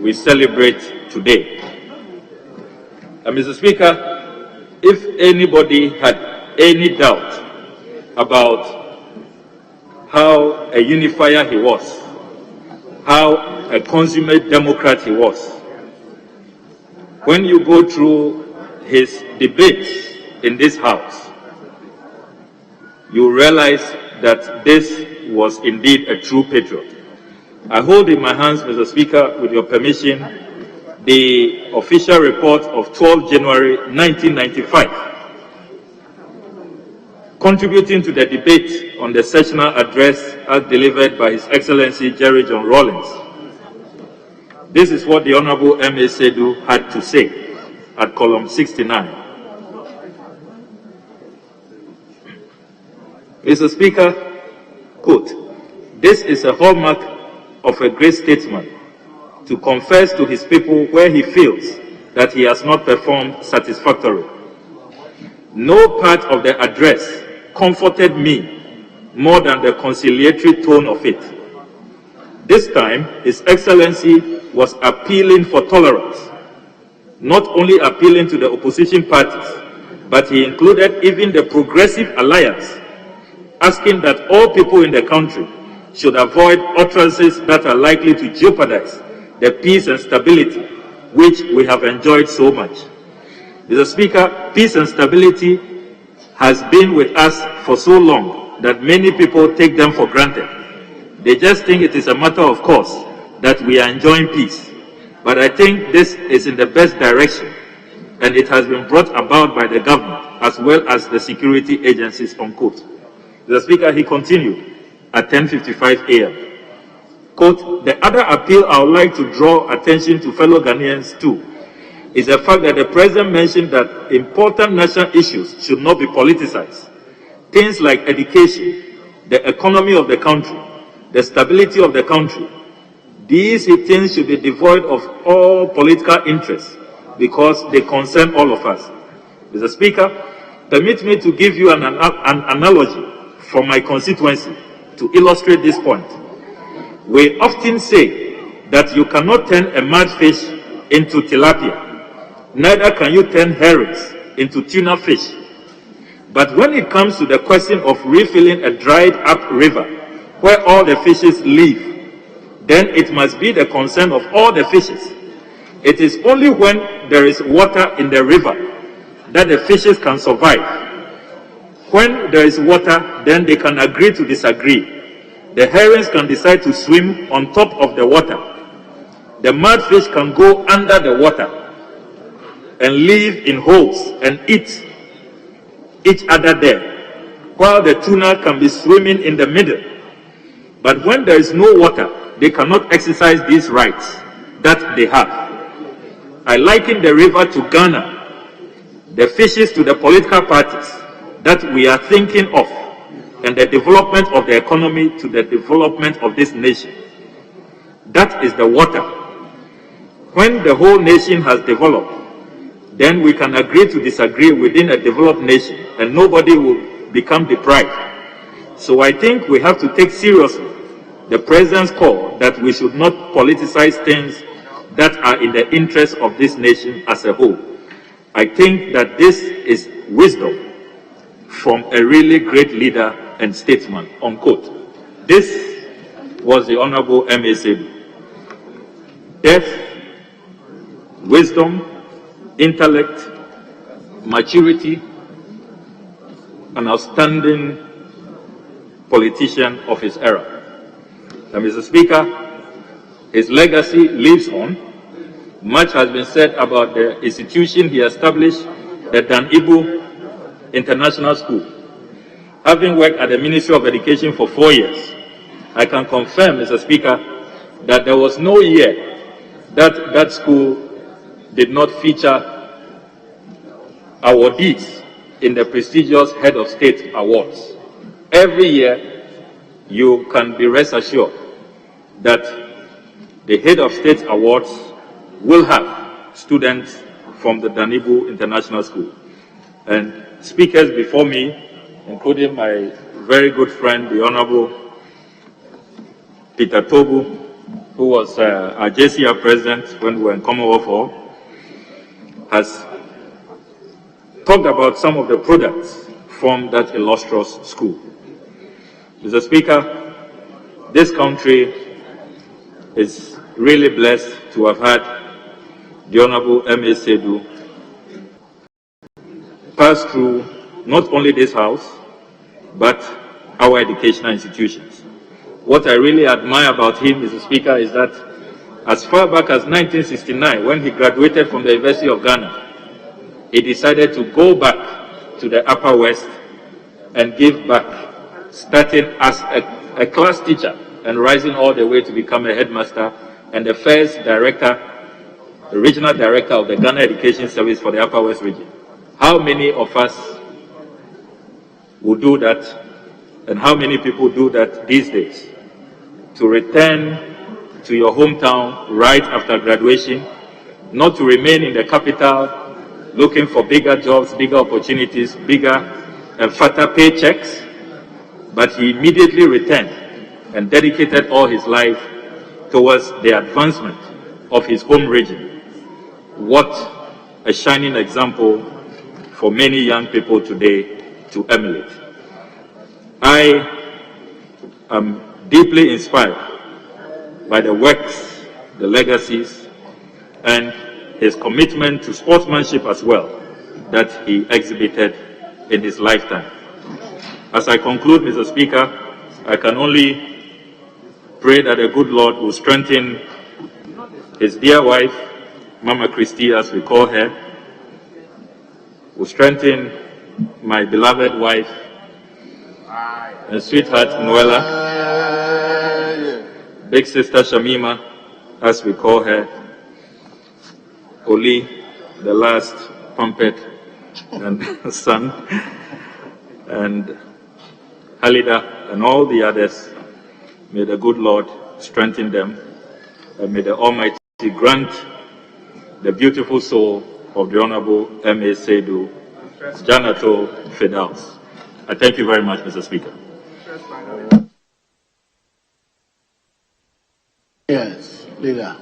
D: we celebrate today. And Mr. Speaker, if anybody had any doubt about how a unifier he was, how a consummate Democrat he was. When you go through his debates in this House, you realize that this was indeed a true patriot. I hold in my hands, Mr. Speaker, with your permission, the official report of 12 January 1995, contributing to the debate on the sessional address as delivered by His Excellency Jerry John Rawlings. This is what the Honorable M.A. Sedu had to say at column 69. Mr. Speaker, quote, "This is a hallmark of a great statesman to confess to his people where he feels that he has not performed satisfactorily. No part of the address comforted me more than the conciliatory tone of it. This time, His Excellency was appealing for tolerance, not only appealing to the opposition parties, but he included even the Progressive Alliance, asking that all people in the country should avoid utterances that are likely to jeopardize the peace and stability which we have enjoyed so much. Mr. Speaker, peace and stability has been with us for so long that many people take them for granted. They just think it is a matter of course that we are enjoying peace. But I think this is in the best direction, and it has been brought about by the government as well as the security agencies," unquote. Mr. Speaker, he continued at 10:55 a.m. Quote, "The other appeal I would like to draw attention to fellow Ghanaians to is the fact that the President mentioned that important national issues should not be politicized. Things like education, the economy of the country, the stability of the country, these things should be devoid of all political interest because they concern all of us." Mr. Speaker, permit me to give you an analogy from my constituency to illustrate this point. We often say that you cannot turn a mud fish into tilapia, neither can you turn herrings into tuna fish. But when it comes to the question of refilling a dried up river where all the fishes live, then it must be the concern of all the fishes. It is only when there is water in the river that the fishes can survive. When there is water, then they can agree to disagree. The herrings can decide to swim on top of the water. The mudfish can go under the water and live in holes and eat each other there, while the tuna can be swimming in the middle. But when there is no water, they cannot exercise these rights that they have. I liken the river to Ghana, the fishes to the political parties that we are thinking of, and the development of the economy to the development of this nation. That is the water. When the whole nation has developed, then we can agree to disagree within a developed nation, and nobody will become deprived. So I think we have to take seriously the President's call that we should not politicize things that are in the interest of this nation as a whole. I think that this is wisdom from a really great leader and statesman, unquote. This was the Honorable M.A. Sedu. Depth, wisdom, intellect, maturity, an outstanding politician of his era. And Mr. Speaker, his legacy lives on. Much has been said about the institution he established, the Dan Ibu International School. Having worked at the Ministry of Education for 4 years, I can confirm, Mr. Speaker, that there was no year that that school did not feature awardees in the prestigious Head of State Awards. Every year, you can be rest assured that the Head of State Awards will have students from the Dan Ibu International School. And speakers before me, including my very good friend, the Honorable Peter Tobu, who was our JCR president when we were in Commonwealth Hall, has talked about some of the products from that illustrious school. Mr. Speaker, This country is really blessed to have had the Honorable M.A. Sedu pass through not only this house, but our educational institutions. What I really admire about him, Mr. Speaker, is that as far back as 1969, when he graduated from the University of Ghana, he decided to go back to the Upper West and give back, starting as a class teacher and rising all the way to become a headmaster and the first director, the regional director of the Ghana Education Service for the Upper West region. How many of us will do that, and how many people do that these days? To return to your hometown right after graduation, not to remain in the capital looking for bigger jobs, bigger opportunities, bigger and fatter paychecks, but he immediately returned and dedicated all his life towards the advancement of his home region. What a shining example for many young people today to emulate. I am deeply inspired by the works, the legacies, and his commitment to sportsmanship as well that he exhibited in his lifetime. As I conclude, Mr. Speaker, I can only pray that the good Lord will strengthen his dear wife, Mama Christie, as we call her, will strengthen my beloved wife and sweetheart Noella, big sister Shamima, as we call her, Oli, the last puppet and son, and Halida, and all the others. May the good Lord strengthen them, and may the Almighty grant the beautiful soul of the Honorable M.A. Sedu Janato Fidels. I thank you very much, Mr. Speaker.
B: Yes, leader.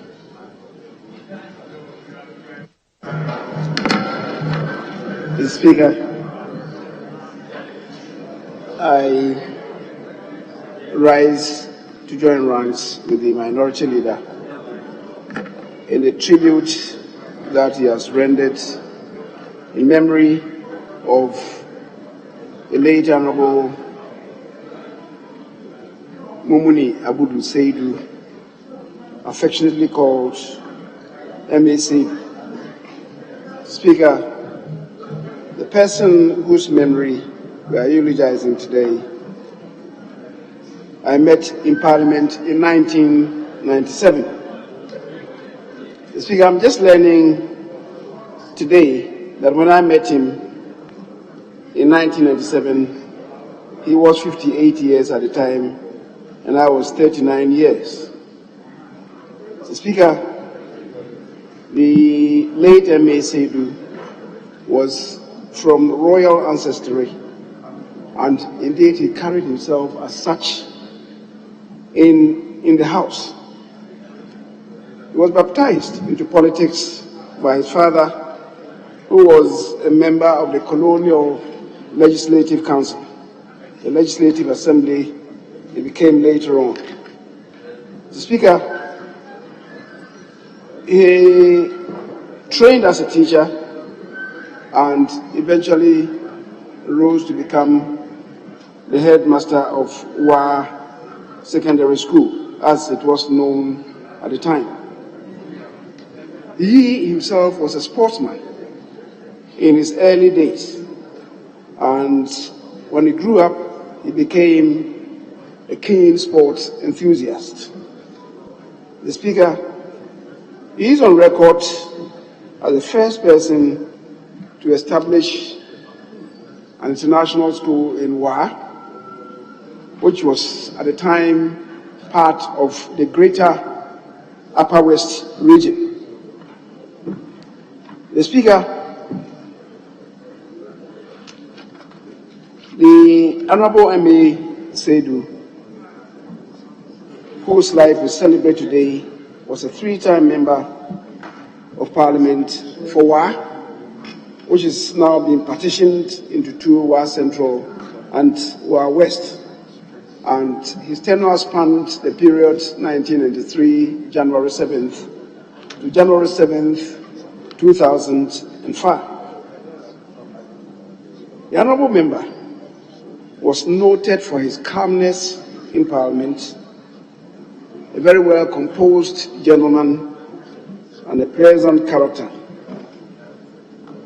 G: Mr. Speaker, I rise to join ranks with the minority leader in the tribute that he has rendered in memory of the late Honorable Mununi Abudu Seidu, affectionately called M.A. Seidu. Speaker, the person whose memory we are eulogizing today, I met in Parliament in 1997. Speaker, I'm just learning today that when I met him in 1997, he was 58 years at the time, and I was 39 years. Speaker, the late M.A. Seidu was from royal ancestry, and indeed he carried himself as such in the house. He was baptized into politics by his father, who was a member of the Colonial Legislative Council, the Legislative Assembly he became later on. Speaker, he trained as a teacher and eventually rose to become the headmaster of Wa Secondary School, as it was known at the time. He himself was a sportsman in his early days, and when he grew up, he became a keen sports enthusiast. The Speaker, he is on record as the first person to establish an international school in Wa, which was at the time part of the greater Upper West region. The Speaker, the Honorable M.A. Seidu, whose life we celebrate today, was a three-time member of Parliament for Wa, which is now being partitioned into two, Wa Central and Wa West. and his tenure spanned the period 1993, January 7th to January 7th, 2005. The honorable member was noted for his calmness in Parliament, a very well composed gentleman, and a pleasant character.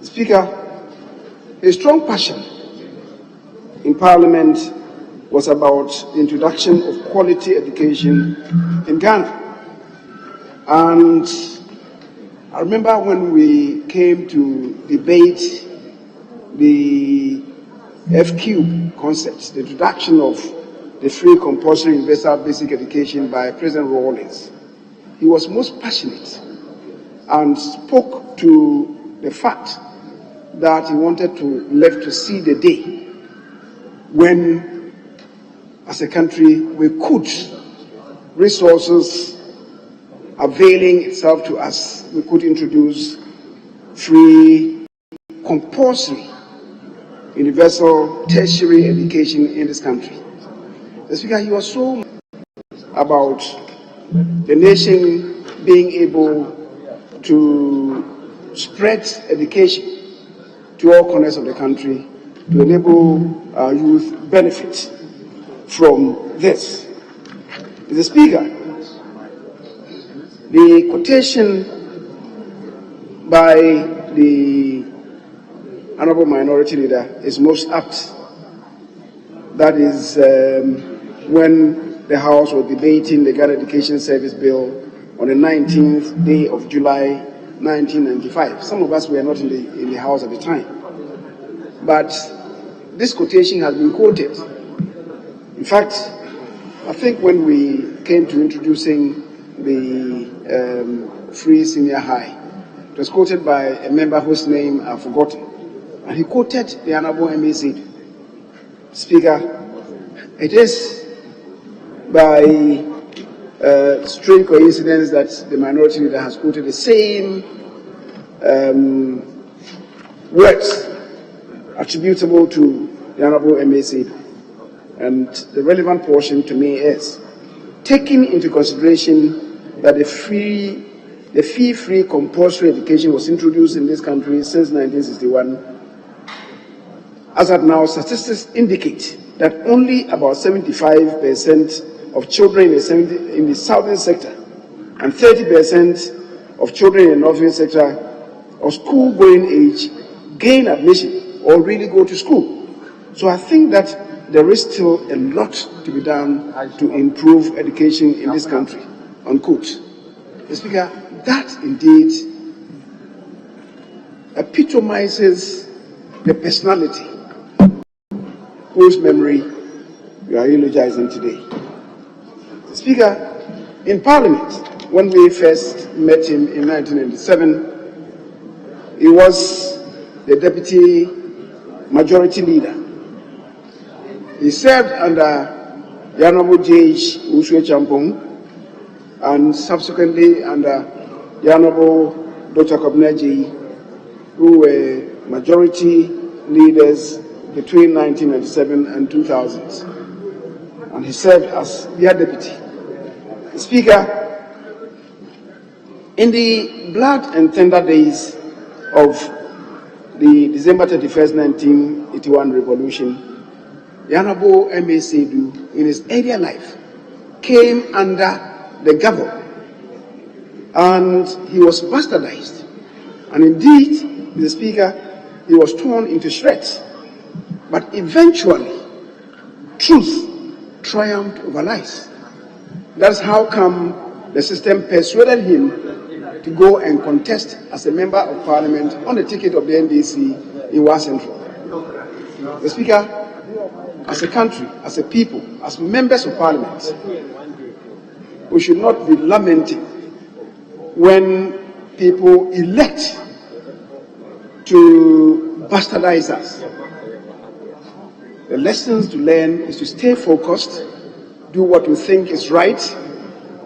G: Speaker, his strong passion in Parliament was about the introduction of quality education in Ghana. And I remember when we came to debate the FQ concept, the introduction of the free compulsory universal basic education by President Rawlings, he was most passionate and spoke to the fact that he wanted to live to see the day when, as a country, we could, resources availing itself to us, we could introduce free compulsory universal tertiary education in this country. The Speaker, he was so about the nation being able to spread education to all corners of the country to enable our youth benefit from this. Mr. Speaker, the quotation by the Honourable Minority Leader is most apt. That is when the House was debating the Ghana Education Service Bill on the 19th day of July 1995. Some of us were not in the House at the time. But this quotation has been quoted. In fact, I think when we came to introducing the free senior high, it was quoted by a member whose name I've forgotten. And he quoted the Honourable M.A. Zaid. Speaker, it is by strange coincidence that the Minority Leader has quoted the same words attributable to the Honourable M.A. Zaid. And the relevant portion to me is, taking into consideration that the fee-free compulsory education was introduced in this country since 1961, as at now, statistics indicate that only about 75% of children in the southern sector and 30% of children in the northern sector of school-going age gain admission or really go to school. So I think that there is still a lot to be done to improve education in this country. Unquote. Mr. Speaker, that indeed epitomizes the personality whose memory we are eulogizing today. Speaker, in Parliament, when we first met him in 1997, he was the Deputy Majority Leader. He served under the Honourable J.H. Uswe Champong and subsequently under the Honourable Dr. Kobneji, who were majority leaders between 1997 and 2000, and he served as their deputy. Speaker, in the blood and tender days of the December 31st, 1981 revolution, the Honourable M.A. Seidu, in his earlier life, came under the government, and he was bastardized. And indeed, Mr. Speaker, he was torn into shreds. But eventually, truth triumphed over lies. That's how come the system persuaded him to go and contest as a member of Parliament on the ticket of the NDC in Wa Central. The Speaker, as a country, as a people, as members of Parliament, we should not be lamenting when people elect to bastardize us. The lessons to learn is to stay focused, do what we think is right,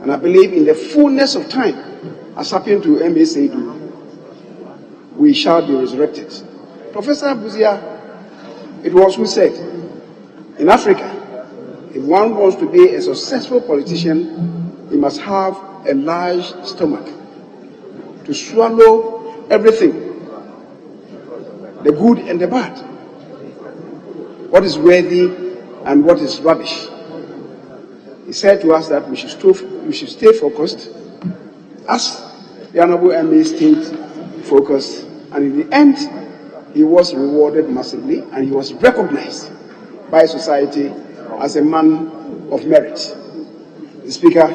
G: and I believe in the fullness of time, as happened to M.A. Seidu, we shall be resurrected. Professor Buzia, it was who said, in Africa, If one wants to be a successful politician, he must have a large stomach to swallow everything, the good and the bad, what is worthy and what is rubbish. He said to us that we should stay focused, as the Honorable MA stayed focused, and in the end, he was rewarded massively and he was recognized by society as a man of merit. The Speaker,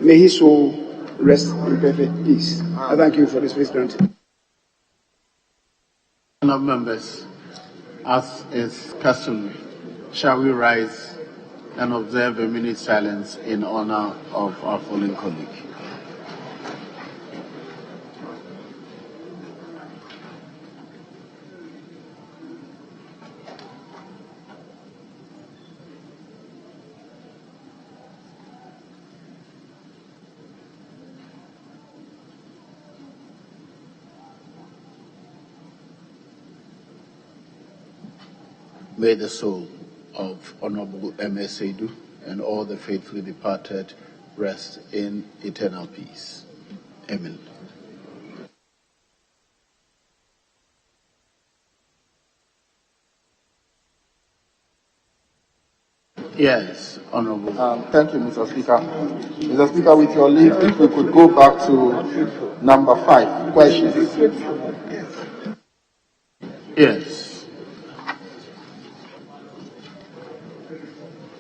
G: may his soul rest in perfect peace. I thank you for this space granted.
B: Members, as is customary, shall we rise and observe a minute silence in honor of our fallen colleague? May the soul of Honorable M.A. Seidu and all the faithfully departed rest in eternal peace. Amen. Yes, Honorable.
I: Thank you, Mr. Speaker. Mr. Speaker, with your leave, if we could go back to number 5, questions.
B: Yes.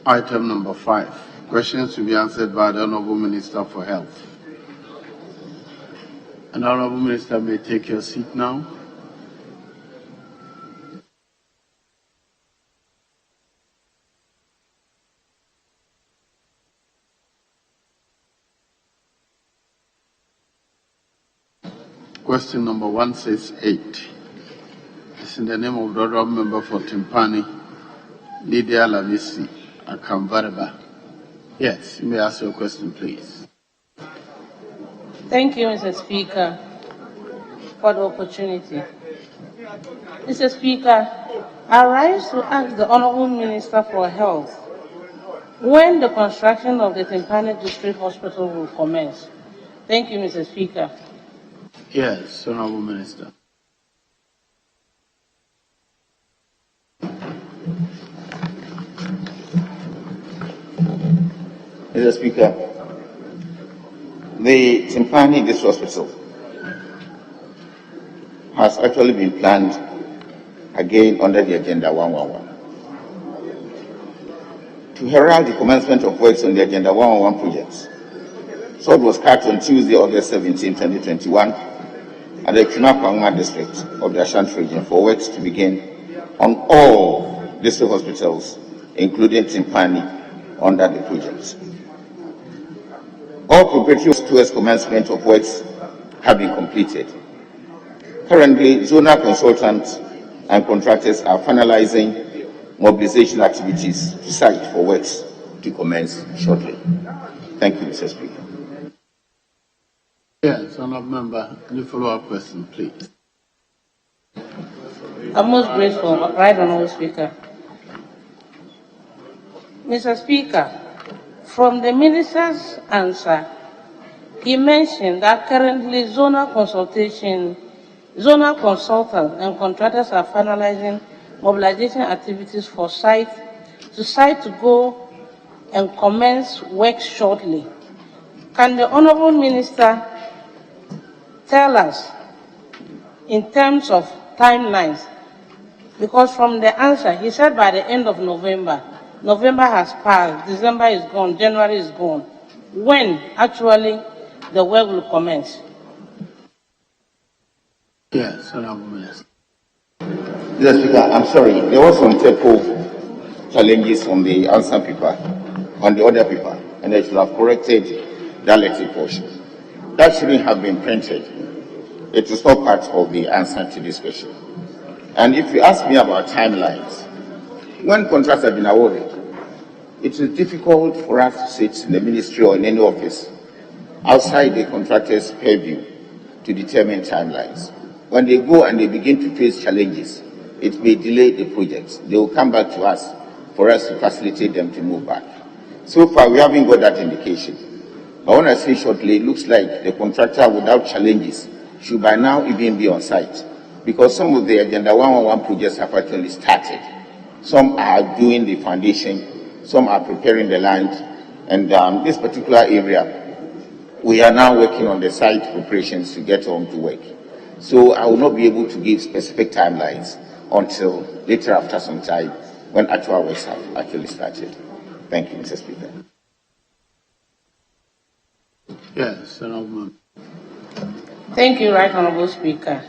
B: Item number 5. Questions to be answered by the Honorable Minister for Health. And the Honorable Minister may take your seat now. Question number 168. It's in the name of the Honorable Member for Timpani, Lydia Lamisi Akamvareba. Yes, you may ask your question, please.
M: Thank you, Mr. Speaker, for the opportunity. Mr. Speaker, I rise to ask the Honorable Minister for Health when the construction of the Timpani District Hospital will commence. Thank you, Mr. Speaker.
B: Yes, Honorable Minister.
N: Mr. Speaker, the Timpani District Hospital has actually been planned again under the Agenda 111. To herald the commencement of works on the Agenda 111 projects, sword was cut on Tuesday, August 17, 2021, at the Kunakwangma district of the Ashanti region for works to begin on all district hospitals, including Timpani, under the project. All preparatory towards commencement of works have been completed. Currently, zonal consultants and contractors are finalizing mobilization activities to site for works to commence shortly. Thank you, Mr. Speaker.
B: Yes, Honorable Member, any follow-up question, please?
M: I'm most grateful, right, Honorable Speaker. Mr. Speaker, from the Minister's answer, he mentioned that currently zonal consultants and contractors are finalizing mobilization activities for site to go and commence work shortly. Can the Honorable Minister tell us in terms of timelines? Because from the answer, he said by the end of November. November has passed, December is gone, January is gone. When actually the work will commence?
B: Yes, Honorable Minister.
N: Mr. Speaker, I'm sorry, there was some typo challenges on the answer paper, on the other paper, and I should have corrected that letter portion. That shouldn't have been printed. It is not part of the answer to this question. And if you ask me about timelines, when contracts have been awarded, it is difficult for us to sit in the ministry or in any office outside the contractor's purview to determine timelines. When they go and they begin to face challenges, it may delay the projects. They will come back to us for us to facilitate them to move back. So far, we haven't got that indication. But when I say shortly, it looks like the contractor without challenges should by now even be on site, because some of the Agenda 111 projects have actually started. Some are doing the foundation, some are preparing the land, and this particular area, we are now working on the site preparations to get on to work. So I will not be able to give specific timelines until later after some time when actual works have actually started. Thank you, Mr. Speaker.
B: Yes, Honourable.
M: Thank you, Right Honourable Speaker.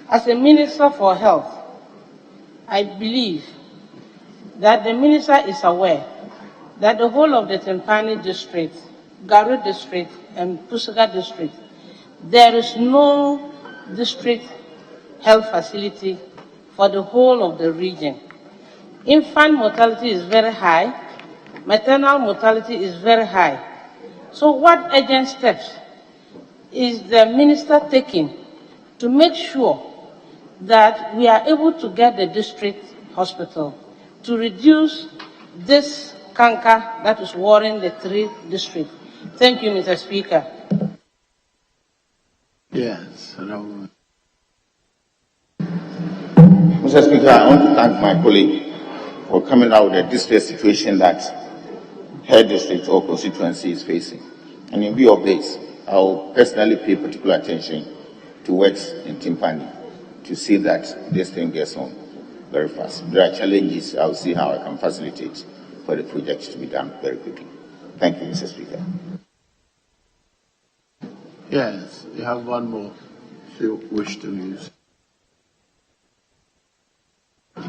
M: As a Minister for Health, I believe that the Minister is aware that the whole of the Tempani district, Garu district, and Pusaga district, there is no district health facility for the whole of the region. Infant mortality is very high, maternal mortality is very high. So what urgent steps is the Minister taking to make sure that we are able to get the district hospital to reduce this canker that is worrying the 3 districts? Thank you, Mr. Speaker.
B: Yes, Honourable.
N: Mr. Speaker, I want to thank my colleague for coming out with a distress situation that her district or constituency is facing. And in view of this, I will personally pay particular attention to works in Timpani to see that this thing gets on very fast. If there are challenges, I will see how I can facilitate for the project to be done very quickly. Thank you, Mr. Speaker.
B: Yes, you have one more if you wish to use.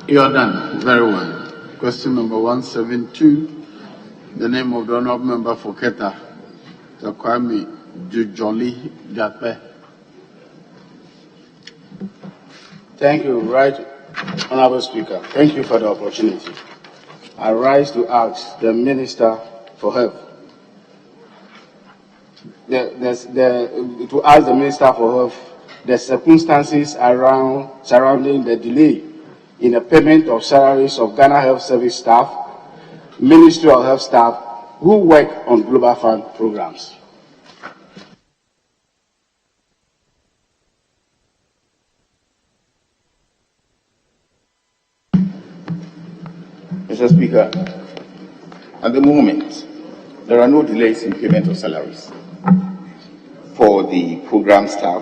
B: You are done. Very well. Question number 172. The name of the honourable member for Keta, Kwame Jujoli Jape.
G: Thank you, Right Honourable Speaker. Thank you for the opportunity. I rise to ask the Minister for Health. To ask the Minister for Health the circumstances surrounding the delay in the payment of salaries of Ghana Health Service staff, Ministry of Health staff who work on Global Fund programs.
N: Mr. Speaker, at the moment, there are no delays in payment of salaries for the program staff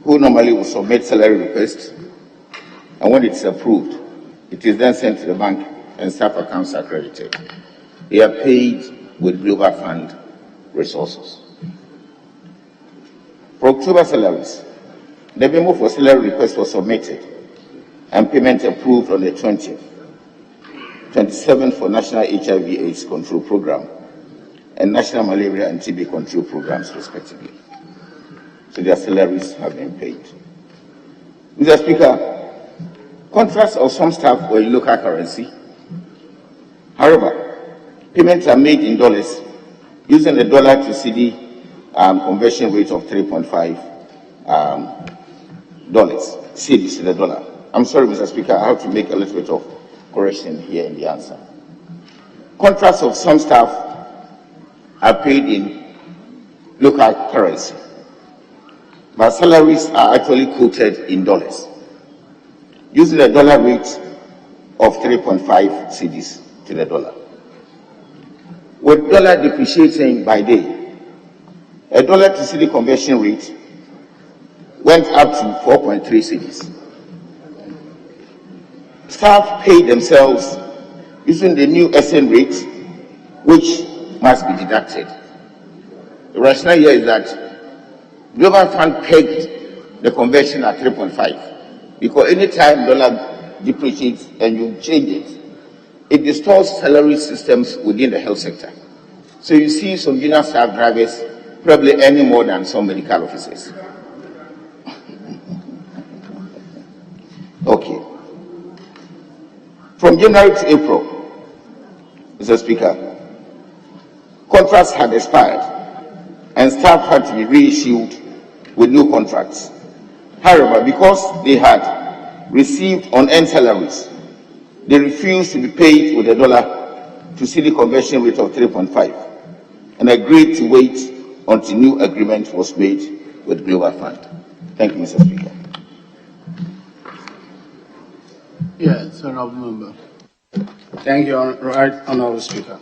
N: who normally will submit salary requests, and when it's approved, it is then sent to the bank and staff accounts are credited. They are paid with Global Fund resources. For October salaries, the memo for salary request was submitted and payment approved on the 20th. 27 for National HIV/AIDS Control Program and National Malaria and TB Control Programs, respectively. So their salaries have been paid. Mr. Speaker, contracts of some staff were in local currency. However, payments are made in dollars using the dollar to CD conversion rate of 3.5 dollars, cedis to the dollar. I'm sorry, Mr. Speaker, I have to make a little bit of correction here in the answer. Contracts of some staff are paid in local currency, but salaries are actually quoted in dollars, using the dollar rate of 3.5 cedis to the dollar. With dollar depreciating by day, a dollar to cedi conversion rate went up to 4.3 cedis. Staff pay themselves using the new SN rate, which must be deducted. The rationale here is that Global Fund pegged the conversion at 3.5 because any time dollar depreciates and you change it, it distorts salary systems within the health sector. So you see some junior staff drivers probably earning more than some medical officers. Okay. From January to April, Mr. Speaker, contracts had expired and staff had to be reissued with new contracts. However, because they had received unearned salaries, They refused to be paid with the dollar to see the conversion rate of 3.5 and agreed to wait until new agreement was made with Global Fund. Thank you, Mr. Speaker.
B: Yes, Honorable Member. Thank you, Right Honorable Speaker.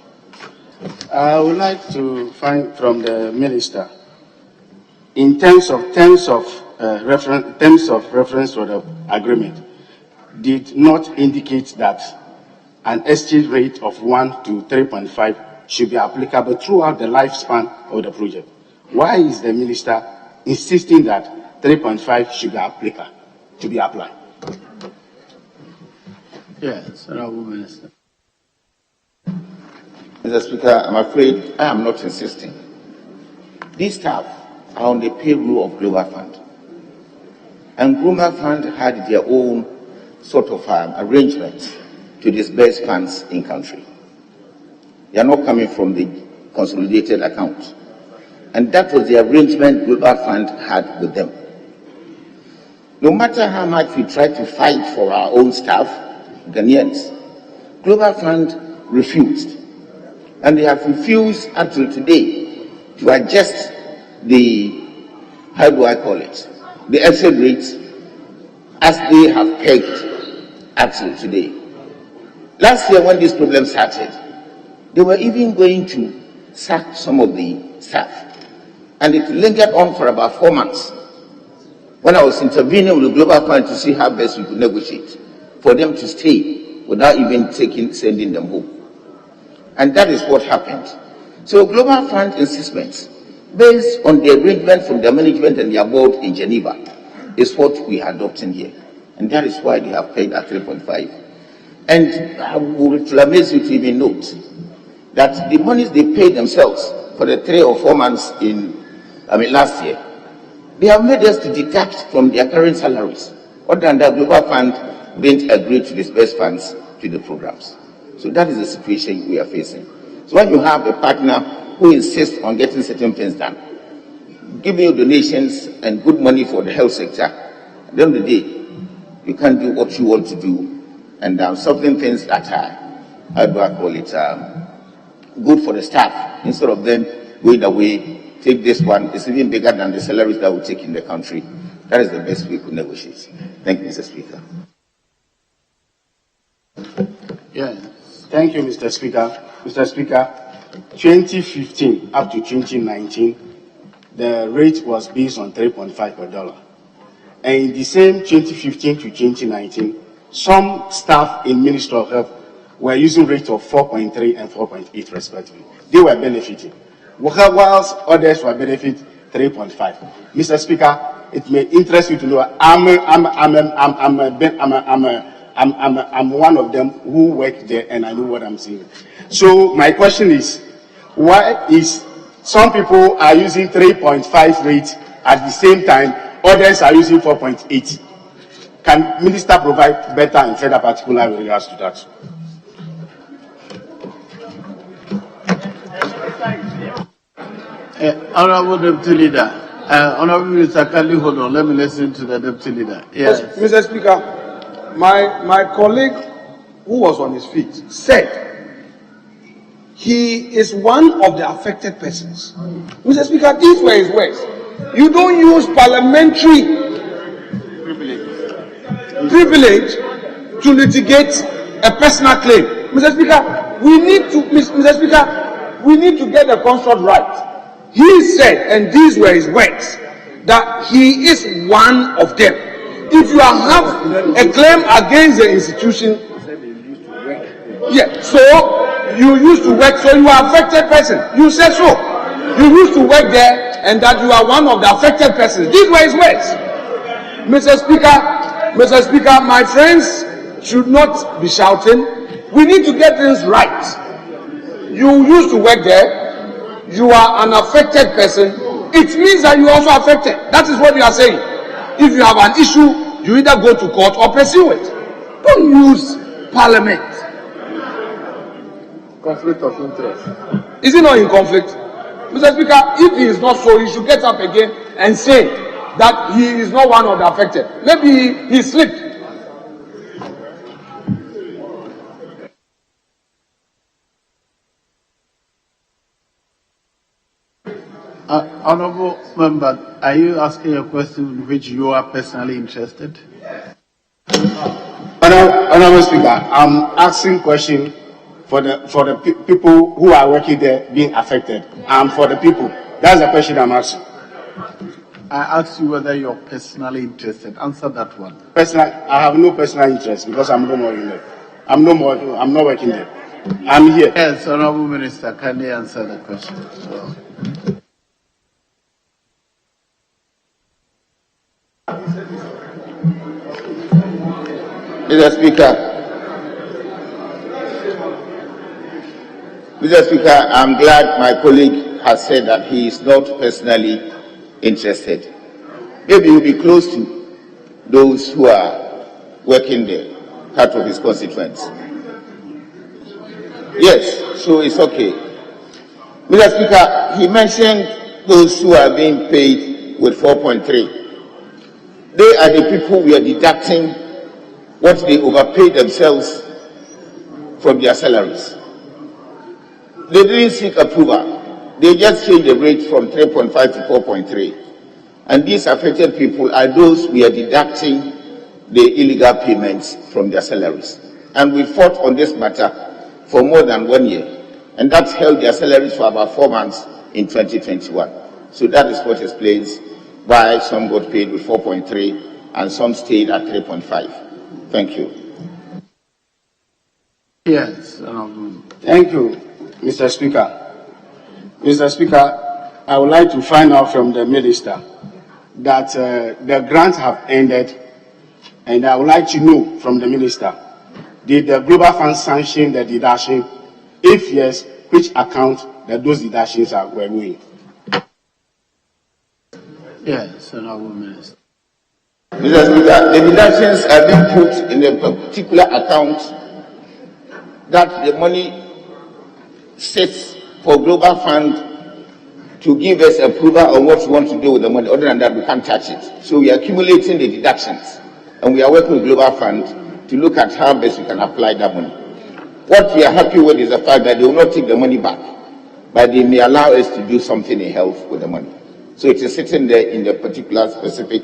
B: I would like to find from the Minister, in terms of reference to the agreement, did not indicate that an exchange rate of 1 to 3.5 should be applicable throughout the lifespan of the project. Why is the Minister insisting that 3.5 should be applicable, to be applied? Yes, Honorable Minister.
N: Mr. Speaker, I'm afraid I am not insisting. These staff are on the payroll of Global Fund. And Global Fund had their own sort of arrangement to disburse funds in country. They are not coming from the consolidated account. And that was the arrangement Global Fund had with them. No matter how much we try to fight for our own staff, Ghanaians, Global Fund refused. And they have refused until today to adjust the, how do I call it, the exit rates as they have pegged until today. Last year when this problem started, they were even going to sack some of the staff. And it lingered on for about 4 months when I was intervening with the Global Fund to see how best we could negotiate for them to stay without even sending them home. And that is what happened. So Global Fund insistence, based on the arrangement from their management and their board in Geneva, is what we are adopting here. And that is why they have paid at 3.5. And I would amaze you to even note that the monies they paid themselves for the 3 or 4 months last year, they have made us to deduct from their current salaries. Other than that, Global Fund didn't agree to disburse funds to the programs. So that is the situation we are facing. So when you have a partner who insists on getting certain things done, giving you donations and good money for the health sector, at the end of the day, you can't do what you want to do, and something things that are, how do I call it, good for the staff, instead of them going away, take this one, it's even bigger than the salaries that we take in the country. That is the best we could negotiate. Thank you, Mr. Speaker.
B: Yes, thank you, Mr. Speaker. Mr. Speaker, 2015 up to 2019, the rate was based on 3.5 per dollar. And in the same 2015 to 2019, some staff in Ministry of Health were using rates of 4.3 and 4.8 respectively. They were benefiting, whilst others were benefiting 3.5. Mr. Speaker, it may interest you to know I'm one of them who worked there, and I know what I'm saying. So my question is, why is some people are using 3.5 rates at the same time, others are using 4.8? Can Minister provide better and further particular with regards to that? Honorable Deputy Leader, Honorable Minister, kindly hold on. Let me listen to the Deputy Leader. Yes,
O: Mr. Speaker, my colleague who was on his feet said he is one of the affected persons. Mr. Speaker, these were his words. You don't use parliamentary privilege to litigate a personal claim. Mr. Speaker, we need to get the construct right. He said, and these were his words, that he is one of them. If you have a claim against the institution, yeah, so you used to work, so you are affected person. You said so. You used to work there, and that you are one of the affected persons. These were his words. Mr. Speaker, my friends should not be shouting. We need to get things right. You used to work there. You are an affected person. It means that you are also affected. That is what you are saying. If you have an issue, you either go to court or pursue it. Don't use parliament.
I: Conflict of interest.
O: Is he not in conflict? Mr. Speaker, if he is not so, he should get up again and say that he is not one of the affected. Maybe he slipped.
B: Honorable member, are you asking a question in which you are personally interested?
P: Honorable Speaker, I'm asking question for the people who are working there being affected. For the people. That's the question I'm asking.
B: I asked you whether you're personally interested. Answer that one.
P: I have no personal interest because I'm no more in there. I'm not working there. I'm here.
B: Yes, Honorable Minister, can you answer the question?
N: Mr. Speaker, I'm glad my colleague has said that he is not personally interested. Maybe he'll be close to those who are working there, part of his constituents. Yes, so it's okay. Mr. Speaker, he mentioned those who are being paid with 4.3. They are the people we are deducting what they overpaid themselves from their salaries. They didn't seek approval. They just changed the rate from 3.5 to 4.3. And these affected people are those we are deducting the illegal payments from their salaries. And we fought on this matter for more than 1 year. And that held their salaries for about 4 months in 2021. So that is what explains why some got paid with 4.3 and some stayed at 3.5. Thank you.
B: Yes.
P: Thank you, Mr. Speaker. Mr. Speaker, I would like to find out from the minister that the grants have ended, and I would like to know from the minister, did the Global Fund sanction the deduction? If yes, which account that those deductions were going?
B: Yes, Honorable Minister.
N: Mr. Speaker, the deductions are being put in a particular account that the money sits for Global Fund to give us approval on what we want to do with the money. Other than that, we can't touch it. So we are accumulating the deductions, and we are working with Global Fund to look at how best we can apply that money. What we are happy with is the fact that they will not take the money back, but they may allow us to do something in health with the money. So it is sitting there in the particular specific,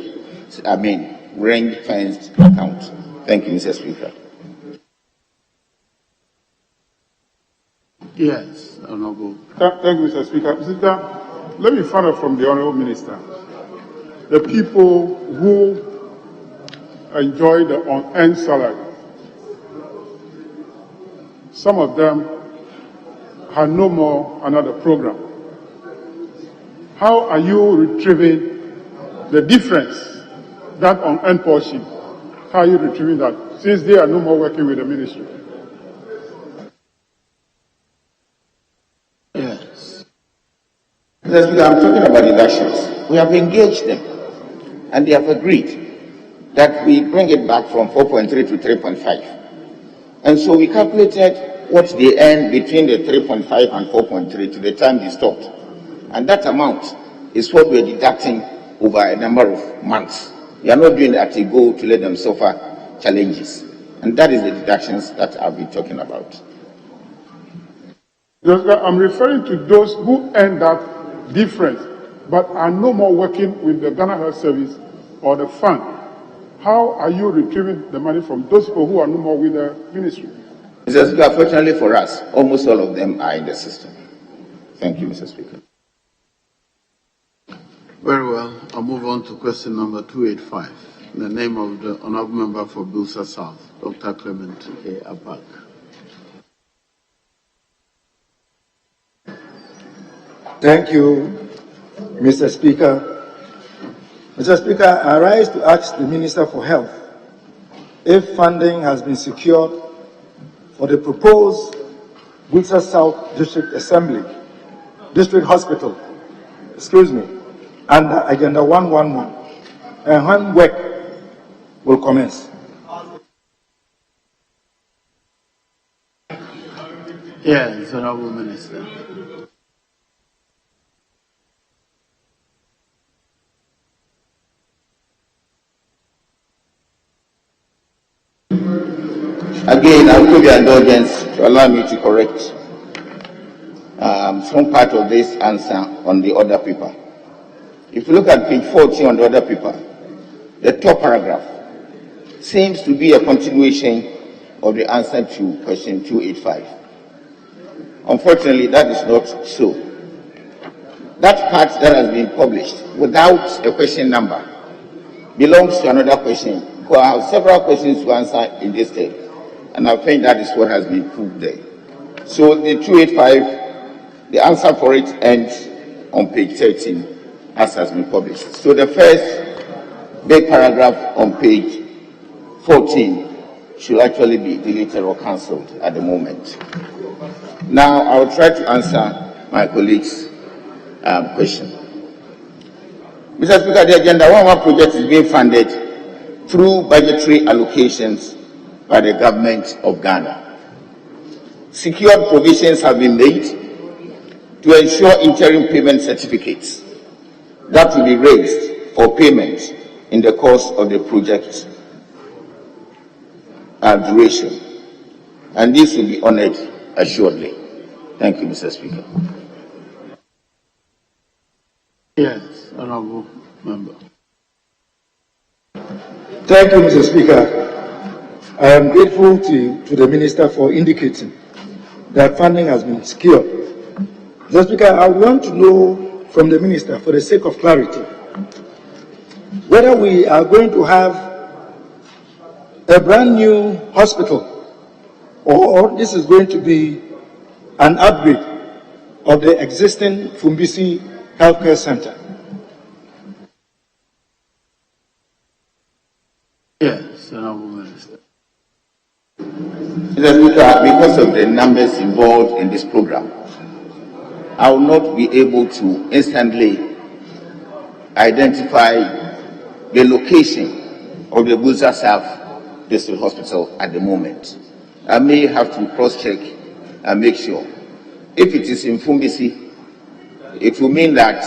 N: ring-fenced account. Thank you, Mr. Speaker.
B: Yes, Honorable.
F: Thank you, Mr. Speaker. Mr. Speaker, let me find out from the Honorable Minister. The people who enjoy the unearned salary, some of them have no more another program. How are you retrieving the difference, that unearned portion? How are you retrieving that, since they are no more working with the ministry?
N: Yes. Mr. Speaker, I'm talking about deductions. We have engaged them, and they have agreed that we bring it back from 4.3 to 3.5. And so we calculated what they earned between the 3.5 and 4.3 to the time they stopped. And that amount is what we're deducting over a number of months. We are not doing it at a go to let them suffer challenges. And that is the deductions that I'll be talking about.
F: I'm referring to those who earn that difference, but are no more working with the Ghana Health Service or the fund. How are you retrieving the money from those people who are no more with the ministry?
N: Mr. Speaker, fortunately for us, almost all of them are in the system. Thank you, Mr. Speaker.
B: Very well. I'll move on to question number 285. In the name of the Honorable Member for Bilsa South, Dr. Clement A. Abak.
Q: Thank you, Mr. Speaker. Mr. Speaker, I rise to ask the Minister for Health if funding has been secured for the proposed Bilsa South District District Hospital, under Agenda 111, and when work will commence.
B: Yes, Honorable Minister.
N: Again, I'll give you indulgence to allow me to correct some part of this answer on the other paper. If you look at page 40 on the other paper, the top paragraph seems to be a continuation of the answer to question 285. Unfortunately, that is not so. That part that has been published without a question number belongs to another question. I have several questions to answer in this text, and I think that is what has been proved there. So the 285, the answer for it ends on page 13, as has been published. So the first big paragraph on page 14 should actually be deleted or cancelled at the moment. Now, I will try to answer my colleague's question. Mr. Speaker, the Agenda 11 project is being funded through budgetary allocations by the government of Ghana. Secured provisions have been made to ensure interim payment certificates that will be raised for payment in the course of the project duration, and this will be honored assuredly. Thank you, Mr. Speaker.
B: Yes, honorable member.
Q: Thank you, Mr. Speaker. I am grateful to the Minister for indicating that funding has been secured. Mr. Speaker, I want to know from the Minister, for the sake of clarity, whether we are going to have a brand new hospital or this is going to be an upgrade of the existing Fumbisi Healthcare Center.
B: Yes, honorable minister.
N: Mr. Speaker, because of the numbers involved in this program, I will not be able to instantly identify the location of the Buza South District Hospital at the moment. I may have to cross-check and make sure. If it is in Fumbisi, it will mean that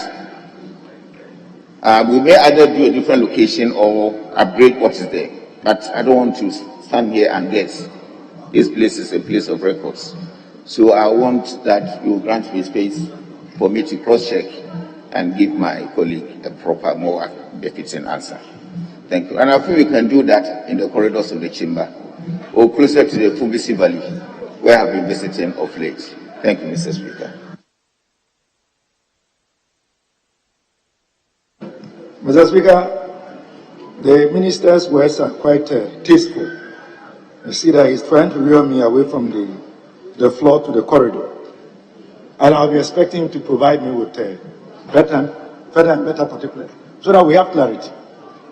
N: we may either do a different location or upgrade what is there. But I don't want to stand here and guess. This place is a place of records. So I want that you grant me space for me to cross-check and give my colleague a proper, more befitting answer. Thank you. And I think we can do that in the corridors of the chamber or closer to the Fumbisi Valley, where I have been visiting of late. Thank you, Mr. Speaker.
Q: Mr. Speaker, the minister's words are quite tasteful. You see that he's trying to lure me away from the floor to the corridor. And I'll be expecting him to provide me with better particulars so that we have clarity.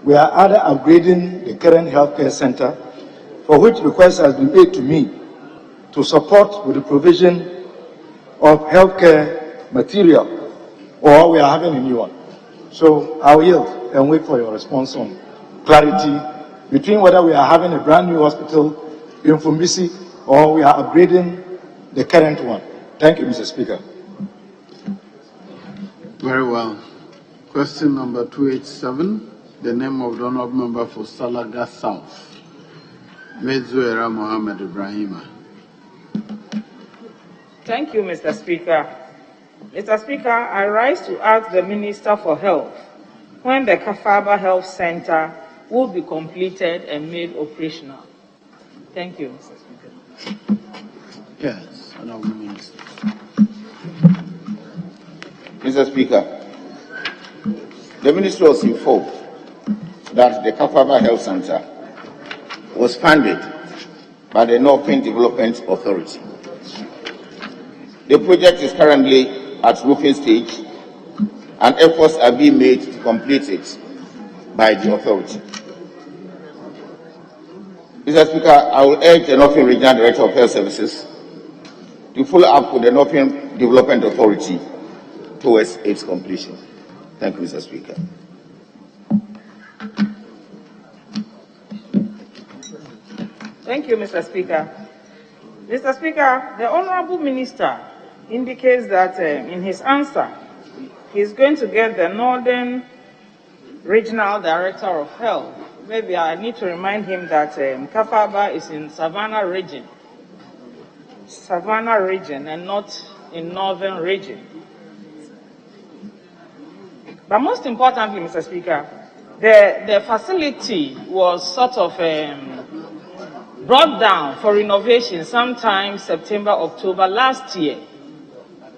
Q: We are either upgrading the current healthcare center, for which request has been made to me to support with the provision of healthcare material, or we are having a new one. So I'll yield and wait for your response on clarity between whether we are having a brand new hospital in Fumbisi or we are upgrading the current one. Thank you, Mr. Speaker.
B: Very well. Question number 287, the name of the honorable member for Salaga South, Mezuera Mohammed Ibrahima.
R: Thank you, Mr. Speaker. Mr. Speaker, I rise to ask the Minister for Health when the Kafaba Health Center will be completed and made operational. Thank you, Mr. Speaker.
B: Yes, honorable minister.
N: Mr. Speaker, the Minister was informed that the Kafaba Health Center was funded by the Northern Development Authority. The project is currently at roofing stage, and efforts are being made to complete it by the authority. Mr. Speaker, I will urge the Northern Regional Director of Health Services to follow up with the Northern Development Authority towards its completion. Thank you, Mr. Speaker.
R: Thank you, Mr. Speaker. Mr. Speaker, the Honorable Minister indicates that in his answer, he is going to get the Northern Regional Director of Health. Maybe I need to remind him that Kafaba is in Savannah region, and not in Northern region. But most importantly, Mr. Speaker, the facility was sort of brought down for renovation sometime September, October last year.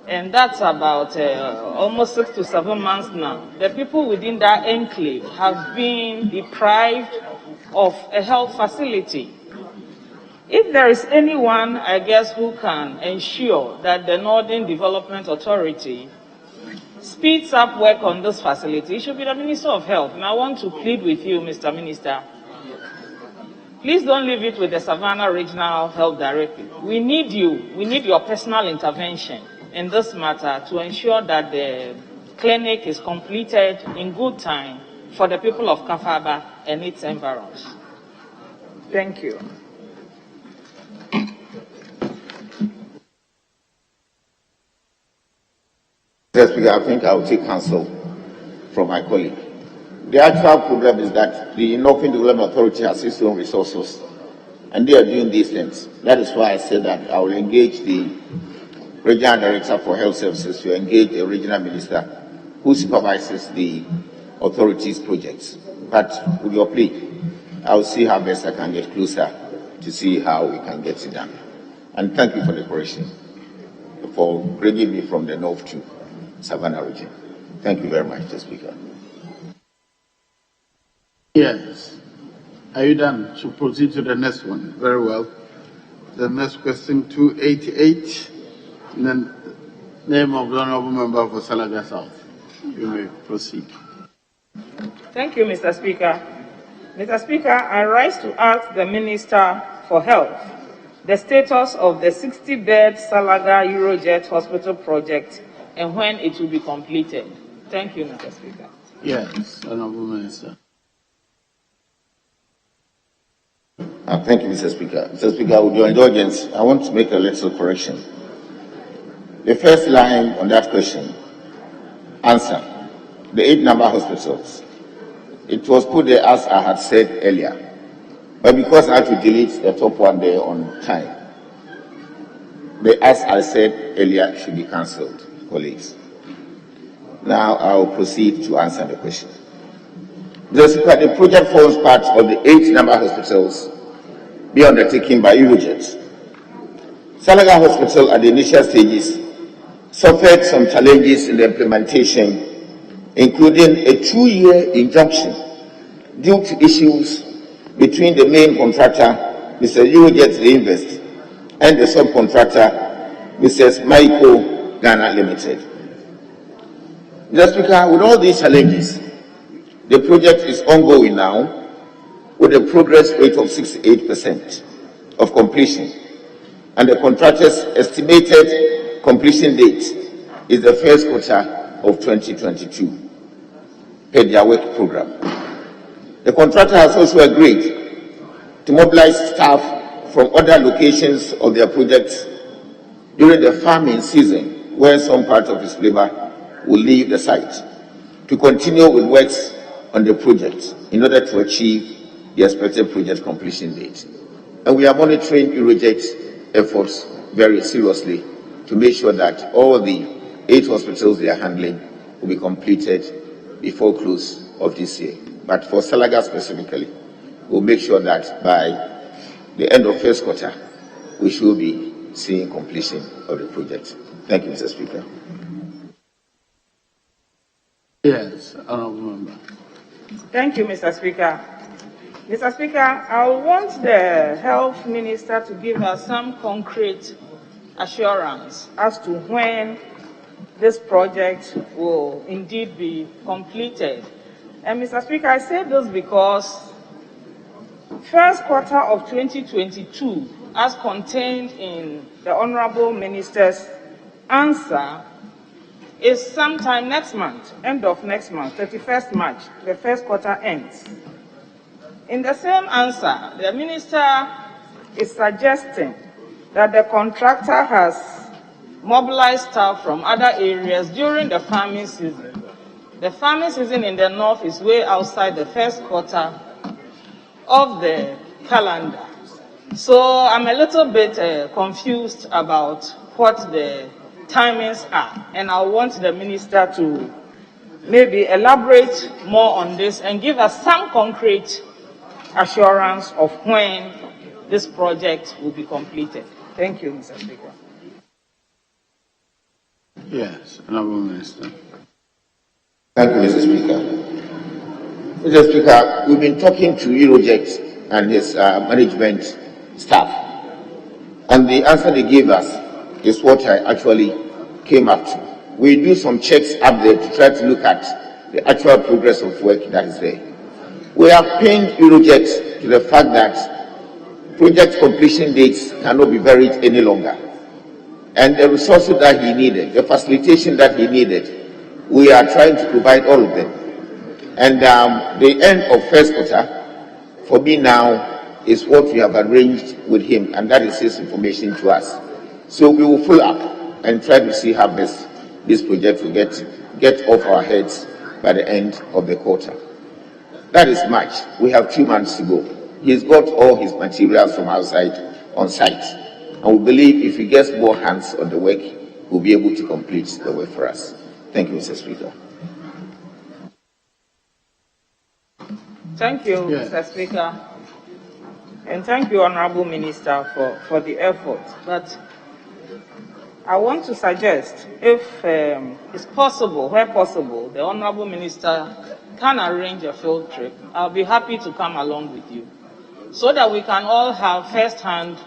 R: And that's about almost 6 to 7 months now. The people within that enclave have been deprived of a health facility. If there is anyone, I guess, who can ensure that the Northern Development Authority speeds up work on this facility, it should be the Minister of Health. And I want to plead with you, Mr. Minister, please don't leave it with the Savannah Regional Health Director. We need you. We need your personal intervention in this matter to ensure that the clinic is completed in good time for the people of Kafaba and its environs. Thank you.
N: Mr. Speaker, I think I will take counsel from my colleague. The actual problem is that the Northern Development Authority has its own resources, and they are doing these things. That is why I said that I will engage the Regional Director for Health Services to engage the Regional Minister who supervises the authority's projects. But with your plea, I will see how best I can get closer to see how we can get it done. And thank you for the correction, for bringing me from the north to Savannah region. Thank you very much, Mr. Speaker.
B: Yes. Are you done? To proceed to the next one. Very well. The next question, 288. In the name of the Honourable Member for Salaga South. You may proceed.
R: Thank you, Mr. Speaker. Mr. Speaker, I rise to ask the Minister for Health the status of the 60-bed Salaga Eurojet Hospital project and when it will be completed. Thank you, Mr. Speaker.
B: Yes, Honourable Minister.
N: Thank you, Mr. Speaker. Mr. Speaker, with your indulgence, I want to make a little correction. The first line on that question, answer, the 8-number hospitals. It was put there as I had said earlier, but because I had to delete the top one there on time, the as I said earlier should be cancelled, colleagues. Now I will proceed to answer the question. The project forms part of the 8-number hospitals be undertaken by Eulogies. Salaga Hospital at the initial stages suffered some challenges in the implementation, including a 2-year injunction due to issues between the main contractor, Mr. Eulogies Reinvest, and the subcontractor, Mrs. Maiko Ghana Limited. Mr. Speaker, with all these challenges, the project is ongoing now with a progress rate of 68% of completion, and the contractor's estimated completion date is the first quarter of 2022 per their work program. The contractor has also agreed to mobilize staff from other locations of their project during the farming season, where some part of his labor will leave the site, to continue with works on the project in order to achieve the expected project completion date. And we are monitoring Eulogies' efforts very seriously to make sure that all the 8 hospitals they are handling will be completed before close of this year. But for Salaga specifically, we'll make sure that by the end of first quarter, we should be seeing completion of the project. Thank you, Mr. Speaker.
B: Yes, Honourable Member.
R: Thank you, Mr. Speaker. Mr. Speaker, I want the Health Minister to give us some concrete assurance as to when this project will indeed be completed. And Mr. Speaker, I say this because first quarter of 2022, as contained in the Honourable Minister's answer, is sometime next month, end of next month, 31st March, the first quarter ends. In the same answer, the Minister is suggesting that the contractor has mobilized staff from other areas during the farming season. The farming season in the north is way outside the first quarter of the calendar. So I'm a little bit confused about what the timings are, and I want the Minister to maybe elaborate more on this and give us some concrete assurance of when this project will be completed. Thank you, Mr. Speaker.
B: Yes, Honorable Minister.
N: Thank you, Mr. Speaker. Mr. Speaker, we've been talking to Eulogy and his management staff, and the answer they gave us is what I actually came up to. We do some checks up there to try to look at the actual progress of work that is there. We have pinned Eulogy to the fact that project completion dates cannot be varied any longer. And the resources that he needed, the facilitation that he needed, we are trying to provide all of them. And the end of first quarter, for me now, is what we have arranged with him, and that is his information to us. So we will follow up and try to see how best this project will get off our heads by the end of the quarter. That is March. We have 2 months to go. He's got all his materials from outside on site. And we believe if he gets more hands on the work, we'll be able to complete the work for us. Thank you, Mr. Speaker.
R: Thank you, Mr. Speaker. And thank you, Honorable Minister, for the effort. But I want to suggest, if it's possible, where possible, the Honorable Minister can arrange a field trip. I'll be happy to come along with you, so that we can all have first-hand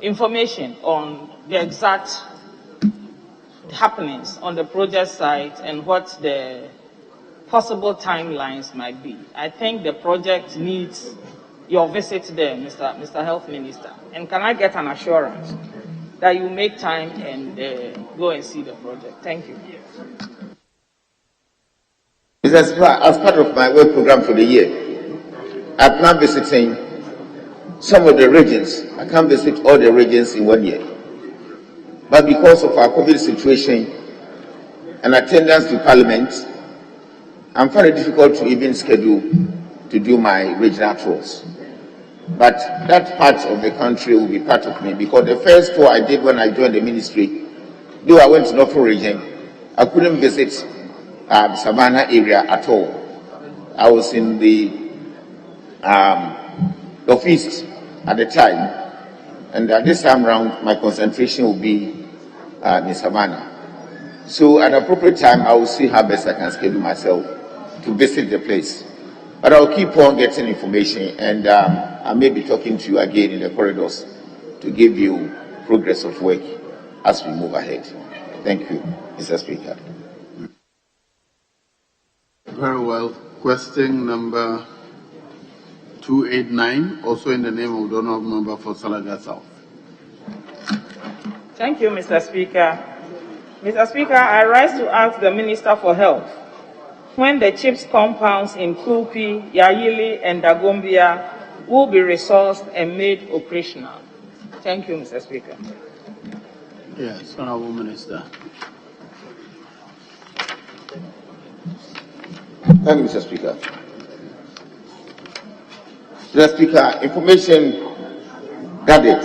R: information on the exact happenings on the project site and what the possible timelines might be. I think the project needs your visit there, Mr. Health Minister. And can I get an assurance that you make time and go and see the project? Thank you.
N: As part of my work program for the year, I plan visiting some of the regions. I can't visit all the regions in 1 year. But because of our COVID situation and attendance to Parliament, I'm finding it difficult to even schedule to do my regional tours. But that part of the country will be part of me, because the first tour I did when I joined the ministry, though I went to North region, I couldn't visit the Savannah area at all. I was in the Northeast at the time, and this time round my concentration will be in Savannah. So at an appropriate time, I will see how best I can schedule myself to visit the place. But I'll keep on getting information, and I may be talking to you again in the corridors to give you progress of work as we move ahead. Thank you, Mr. Speaker.
B: Very well. Question number 289, also in the name of the Honourable Member for Salaga South.
R: Thank you, Mr. Speaker. Mr. Speaker, I rise to ask the Minister for Health when the CHIPS compounds in Kulpi, Yayili, and Dagombia will be resourced and made operational. Thank you, Mr. Speaker.
B: Yes, Honourable Minister.
N: Thank you, Mr. Speaker. Mr. Speaker, information gathered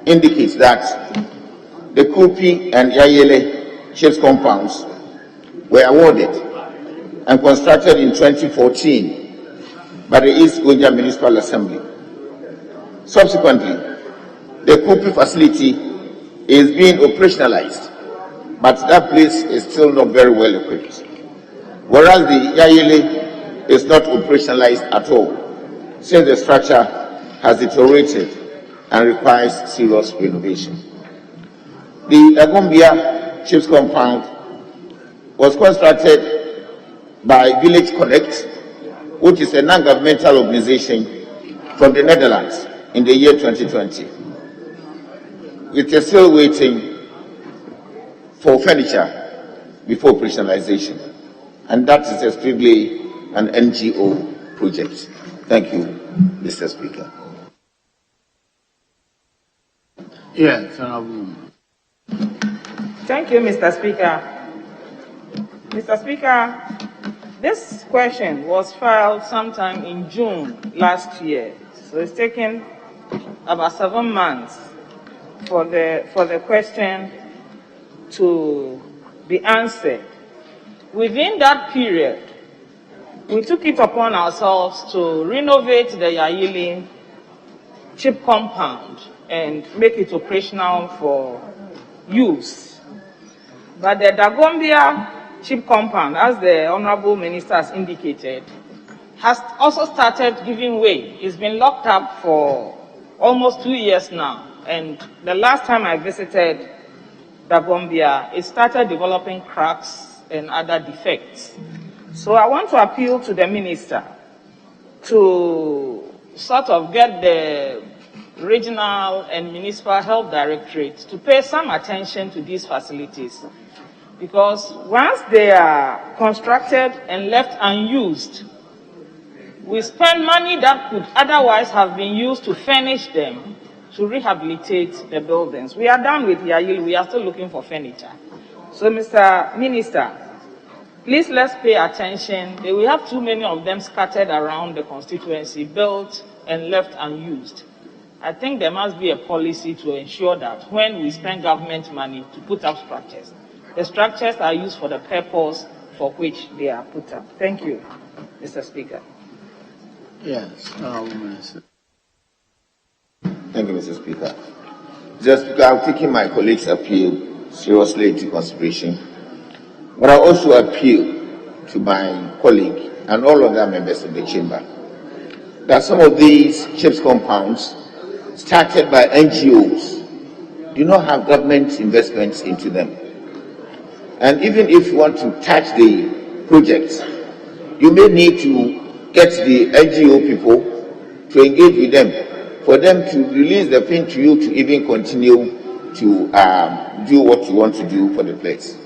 N: indicates that the Kulpi and Yayele CHIPS compounds were awarded and constructed in 2014 by the East Gonja Municipal Assembly. Subsequently, the Kulpi facility is being operationalized, but that place is still not very well equipped, whereas the Yayele is not operationalized at all, since the structure has deteriorated and requires serious renovation. The Dagombia CHIPS compound was constructed by Village Connect, which is a non-governmental organization from the Netherlands, in the year 2020. It is still waiting for furniture before operationalization, and that is strictly an NGO project. Thank you, Mr. Speaker.
B: Yes, Honourable.
R: Thank you, Mr. Speaker. Mr. Speaker, this question was filed sometime in June last year, so it's taken about 7 months for the question to be answered. Within that period, we took it upon ourselves to renovate the Yayili chip compound and make it operational for use. But the Dagombia chip compound, as the Honorable Minister has indicated, has also started giving way. It's been locked up for almost 2 years now. And the last time I visited Dagombia, it started developing cracks and other defects. So I want to appeal to the minister to sort of get the regional and municipal health directorates to pay some attention to these facilities. Because once they are constructed and left unused, we spend money that could otherwise have been used to furnish them, to rehabilitate the buildings. We are done with Yayili, we are still looking for furniture. So, Mr. Minister, please let's pay attention. We have too many of them scattered around the constituency, built and left unused. I think there must be a policy to ensure that when we spend government money to put up structures, the structures are used for the purpose for which they are put up. Thank you, Mr. Speaker.
B: Yes, Minister.
N: Thank you, Mr. Speaker. Mr. Speaker, I'm taking my colleagues' appeal seriously into consideration, but I also appeal to my colleague and all other members of the chamber that some of these CHIPS compounds started by NGOs do not have government investments into them. And even if you want to touch the projects, you may need to get the NGO people to engage with them, for them to release the pin to you to even continue to do what you want to do for the place.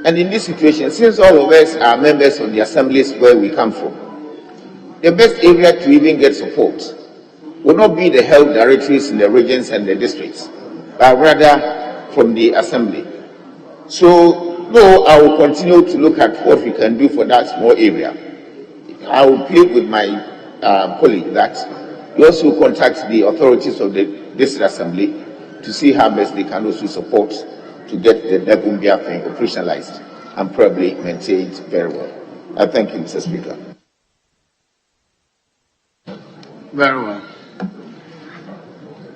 N: And in this situation, since all of us are members of the assemblies where we come from, the best area to even get support will not be the health directories in the regions and the districts, but rather from the assembly. So, though I will continue to look at what we can do for that small area, I will plead with my colleague that we also contact the authorities of the district assembly to see how best they can also support to get the Dagombia thing operationalized and probably maintained very well. I thank you, Mr. Speaker.
B: Very well.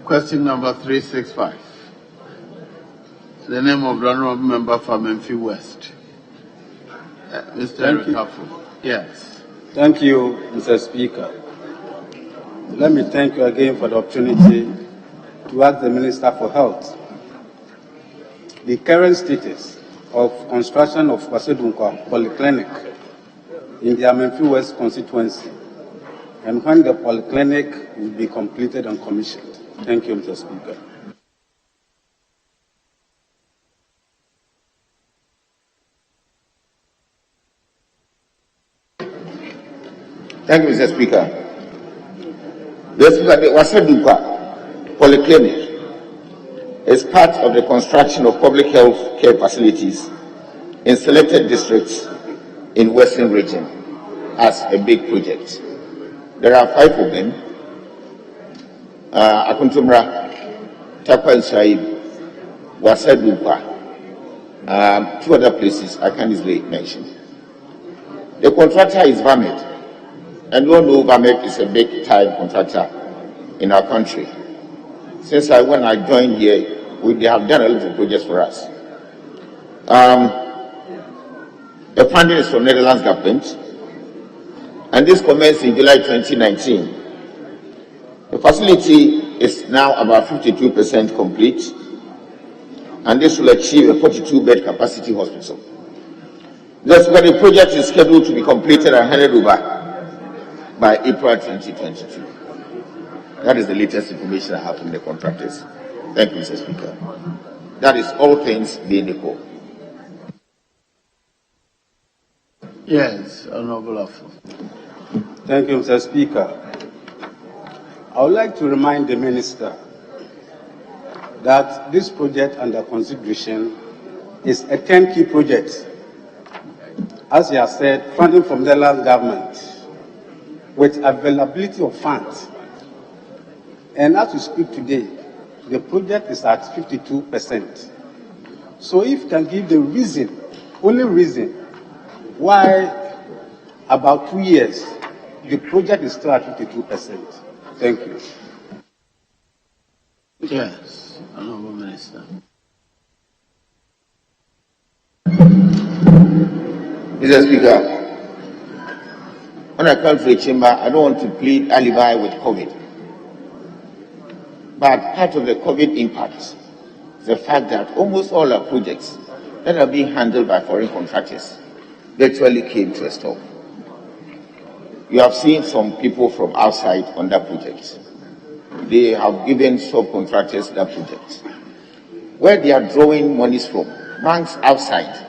B: Question number 365. The name of the Honourable Member for Memphis West. Mr. Rikafu. Yes.
S: Thank you, Mr. Speaker. Let me thank you again for the opportunity to ask the Minister for Health the current status of construction of Proceedings Polyclinic in the Memphis West constituency and when the Polyclinic will be completed and commissioned. Thank you, Mr. Speaker.
N: Thank you, Mr. Speaker. The Wasedupa Polyclinic is part of the construction of public health care facilities in selected districts in Western region as a big project. There are 5 of them: Akuntumra, Takwa and Shaib, Wasedupa, 2 other places I can't easily mention. The contractor is VAMED. And we all know VAMED is a big time contractor in our country. Since when I joined here, they have done a lot of projects for us. The funding is from Netherlands government, and this commenced in July 2019. The facility is now about 52% complete, and this will achieve a 42-bed capacity hospital. The project is scheduled to be completed and handed over by April 2022. That is the latest information I have from the contractors. Thank you, Mr. Speaker. That is all things being equal.
B: Yes, Honorable Afo.
S: Thank you, Mr. Speaker. I would like to remind the Minister that this project under consideration is a turnkey project. As he has said, funding from the Netherlands government with availability of funds. And as we speak today, the project is at 52%. So if you can give the reason, only reason, why about 2 years, the project is still at 52%. Thank you.
B: Yes, Honorable Minister.
N: Mr. Speaker, when I come to the chamber, I don't want to plead alibi with COVID. But part of the COVID impact is the fact that almost all our projects that are being handled by foreign contractors virtually came to a stop. You have seen some people from outside on that project. They have given subcontractors that project. Where they are drawing monies from, banks outside.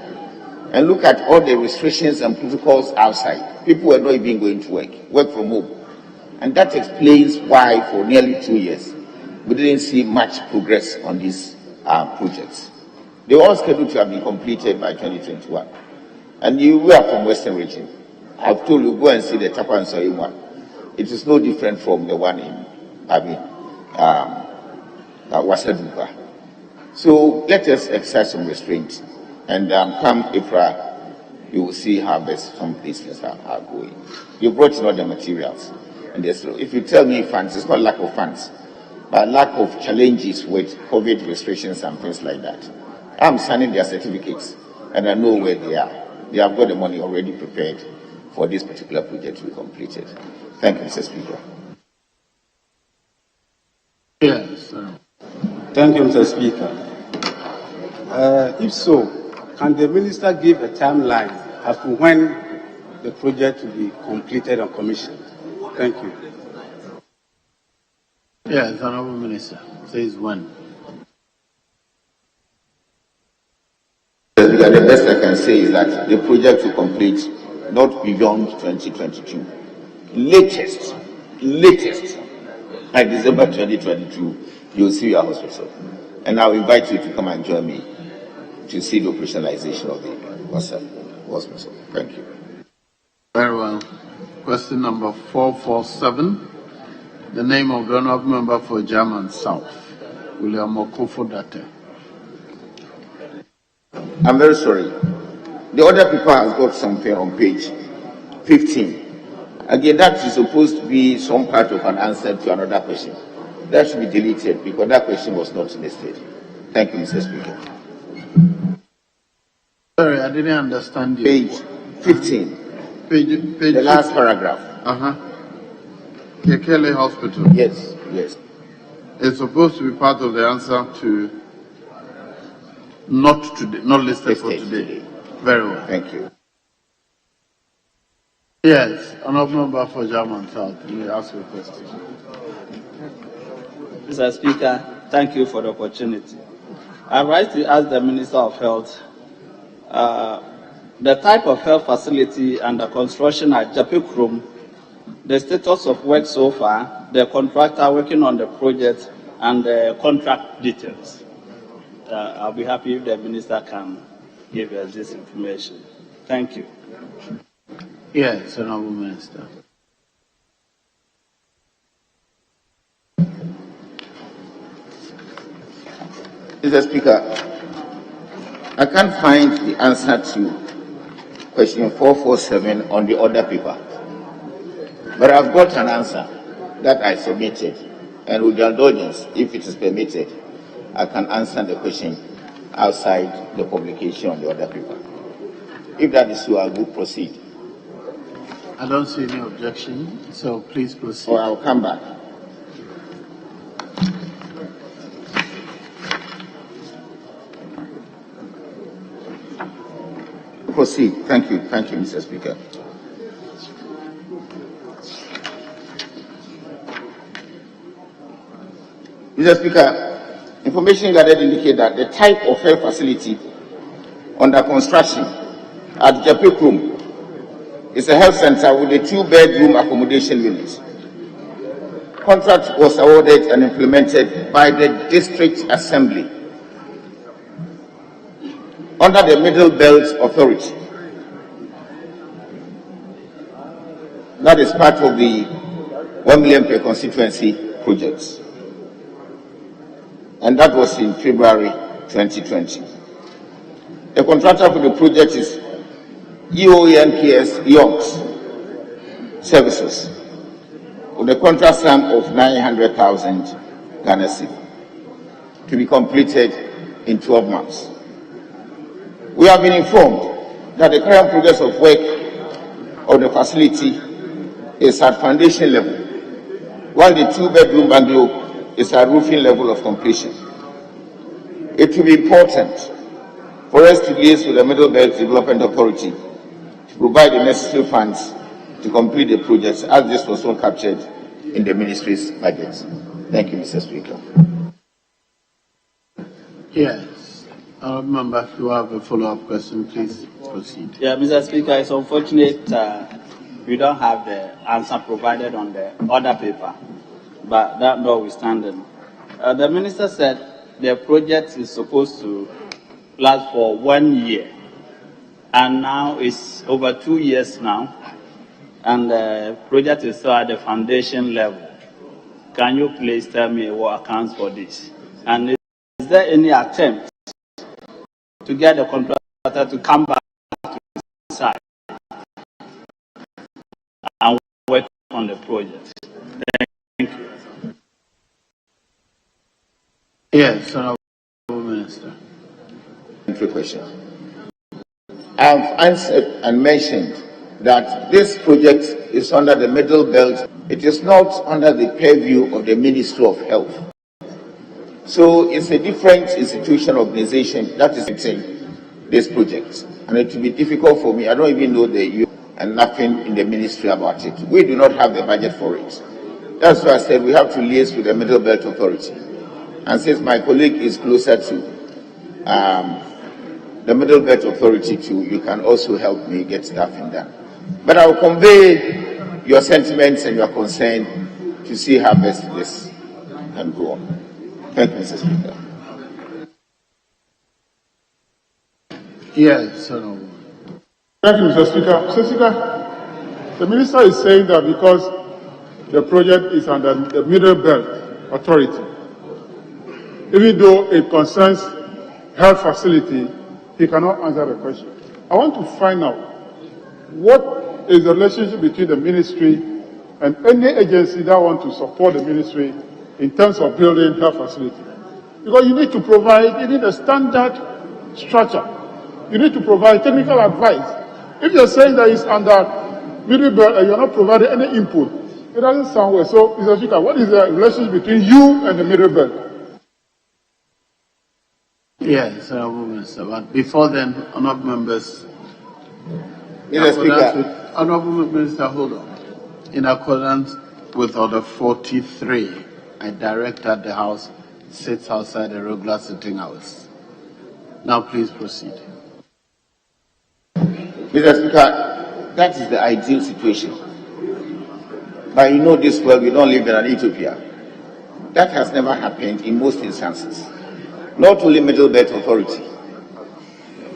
N: And look at all the restrictions and protocols outside. People were not even going to work from home. And that explains why for nearly 2 years, we didn't see much progress on these projects. They were all scheduled to have been completed by 2021. And we are from Western region. I've told you, go and see the Tapa and Soy one. It is no different from the one in Wasadupa. So let us exercise some restraint. And come April, you will see how some places are going. You brought in all the materials. And if you tell me funds, it's not lack of funds, but lack of challenges with COVID restrictions and things like that. I'm signing their certificates, and I know where they are. They have got the money already prepared for this particular project to be completed. Thank you, Mr. Speaker.
B: Yes, sir.
S: Thank you, Mr. Speaker. If so, can the minister give a timeline as to when the project will be completed and commissioned? Thank you.
B: Yes, Honorable Minister. Says when.
N: The best I can say is that the project will complete not beyond 2022. Latest, by December 2022, you'll see your hospital. And I'll invite you to come and join me to see the operationalization of the hospital. Thank you.
B: Very well. Question number 447. The name of the honorable member for German South, William Okofo-Date.
N: I'm very sorry. The other people has got something on page 15. Again, that is supposed to be some part of an answer to another question. That should be deleted because that question was not listed. Thank you, Mr. Speaker.
B: Sorry, I didn't understand you.
N: Page 15.
B: Page
N: the last paragraph.
B: Kekele Hospital.
N: Yes.
B: It's supposed to be part of the answer to not listed for today. Very well.
N: Thank you.
B: Yes, honorable member for German South, you may ask your question.
T: Mr. Speaker, thank you for the opportunity. I rise to ask the Minister of Health the type of health facility under construction at Japikrum, the status of work so far, the contractor working on the project, and the contract details. I'll be happy if the Minister can give us this information. Thank you.
B: Yes, Honorable Minister.
N: Mr. Speaker, I can't find the answer to question 447 on the other paper. But I've got an answer that I submitted, and with your indulgence, if it is permitted, I can answer the question outside the publication on the other paper. If that is so, I will proceed.
B: I don't see any objection, so please proceed.
N: Or I'll come back. Proceed. Thank you, Mr. Speaker. Mr. Speaker, information gathered indicate that the type of health facility under construction at Japikrum is a health center with a 2-bedroom accommodation unit. Contract was awarded and implemented by the District Assembly under the Middle Belt Authority. That is part of the 1 million per constituency projects. And that was in February 2020. The contractor for the project is EONPS services with a contract sum of 900,000 Ghana cedi to be completed in 12 months. We have been informed that the current progress of work of the facility is at foundation level, while the 2-bedroom bungalow is at roofing level of completion. It will be important for us to liaise with the Middle Belt Development Authority to provide the necessary funds to complete the projects, as this was all captured in the ministry's budget. Thank you, Mr. Speaker.
B: Yes. Member, if you have a follow-up question, please proceed.
T: Yeah, Mr. Speaker, it's unfortunate we don't have the answer provided on the other paper, but that notwithstanding, the minister said the project is supposed to last for 1 year, and now it's over 2 years now, and the project is still at the foundation level. Can you please tell me what accounts for this? And is there any attempt to get the contractor to come back to the site and work on the project? Thank you.
B: Yes, Honorable Minister.
N: Thank you for the question. I've answered and mentioned that this project is under the Middle Belt. It is not under the purview of the Ministry of Health. So it's a different institution organization that is doing this project. And it will be difficult for me. I don't even know the EU and nothing in the ministry about it. We do not have the budget for it. That's why I said we have to liaise with the Middle Belt Authority. And since my colleague is closer to the Middle Belt Authority too, you can also help me get stuff in done. But I will convey your sentiments and your concern to see how best this can go on. Thank you, Mr. Speaker.
B: Yes, Honorable.
F: Thank you, Mr. Speaker. Mr. Speaker, the minister is saying that because the project is under the Middle Belt Authority, even though it concerns health facility, he cannot answer the question. I want to find out what is the relationship between the ministry and any agency that wants to support the ministry in terms of building health facility. Because you need to provide, you need a standard structure. You need to provide technical advice. If you're saying that it's under Middle Belt and you're not providing any input, it doesn't sound well. So, Mr. Speaker, what is the relationship between you and the Middle Belt?
B: Yes, Honorable Minister. But before then, honorable members.
N: Mr. Speaker.
B: Honorable Minister, hold on. In accordance with Order 43, I direct that the House sits outside the regular sitting hours. Now, please proceed.
N: Mr. Speaker, that is the ideal situation. But you know this well, we don't live in an utopia. That has never happened in most instances. Not only Middle Belt Authority.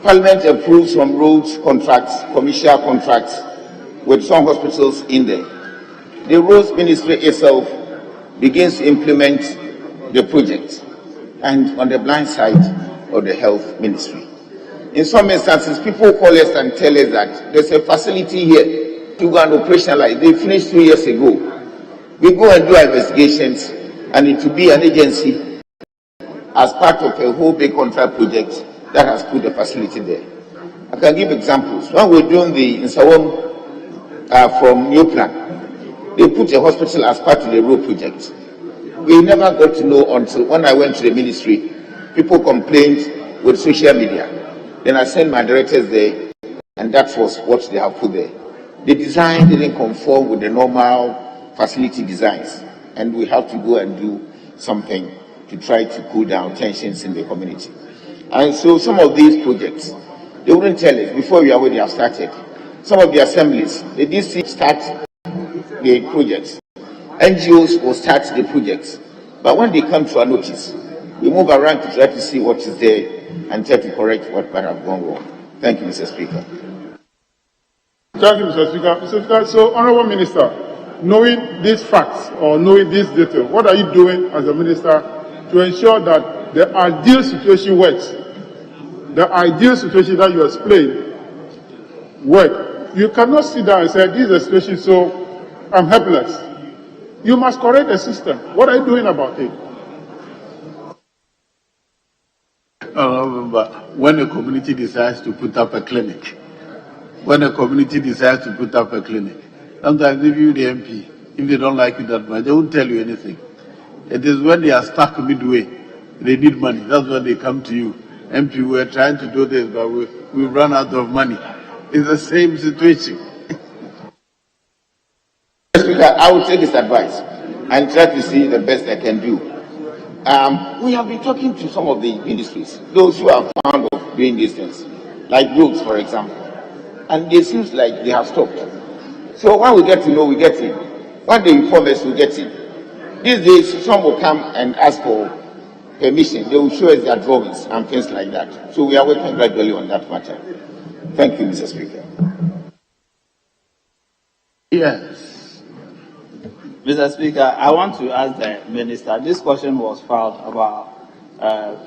N: Parliament approves some roads contracts, commercial contracts with some hospitals in there. The roads ministry itself begins to implement the project, and on the blind side of the health ministry. In some instances, people call us and tell us that there's a facility here to go and operationalize. They finished 2 years ago. We go and do our investigations, and it will be an agency as part of a whole big contract project that has put the facility there. I can give examples. When we're doing the Insawam from New Plan, they put a hospital as part of the road project. We never got to know until when I went to the ministry, people complained with social media. Then I sent my directors there, and that was what they have put there. The design didn't conform with the normal facility designs, and we have to go and do something to try to cool down tensions in the community. And so some of these projects, they wouldn't tell us before we already have started. Some of the assemblies, they did start the projects. NGOs will start the projects. But when they come to our notice, we move around to try to see what is there and try to correct what might have gone wrong. Thank you, Mr. Speaker.
F: Thank you, Mr. Speaker. Mr. Speaker, so, Honorable Minister, knowing these facts or knowing this detail, what are you doing as a minister to ensure that the ideal situation works? The ideal situation that you explained work. You cannot sit down and say, this is a situation, so I'm helpless. You must correct the system. What are you doing about it?
B: When a community decides to put up a clinic, sometimes if you the MP, if they don't like you that much, they won't tell you anything. It is when they are stuck midway, they need money. That's when they come to you. MP, we're trying to do this, but we've run out of money. It's the same situation.
N: I will take his advice and try to see the best I can do. We have been talking to some of the ministries, those who are fond of doing these things, like roads, for example, and it seems like they have stopped. So when we get to know, we get in. When they inform us, we get in. These days, some will come and ask for permission. They will show us their drawings and things like that. So we are working gradually on that matter. Thank you, Mr. Speaker.
B: Yes.
T: Mr. Speaker, I want to ask the Minister, this question was filed about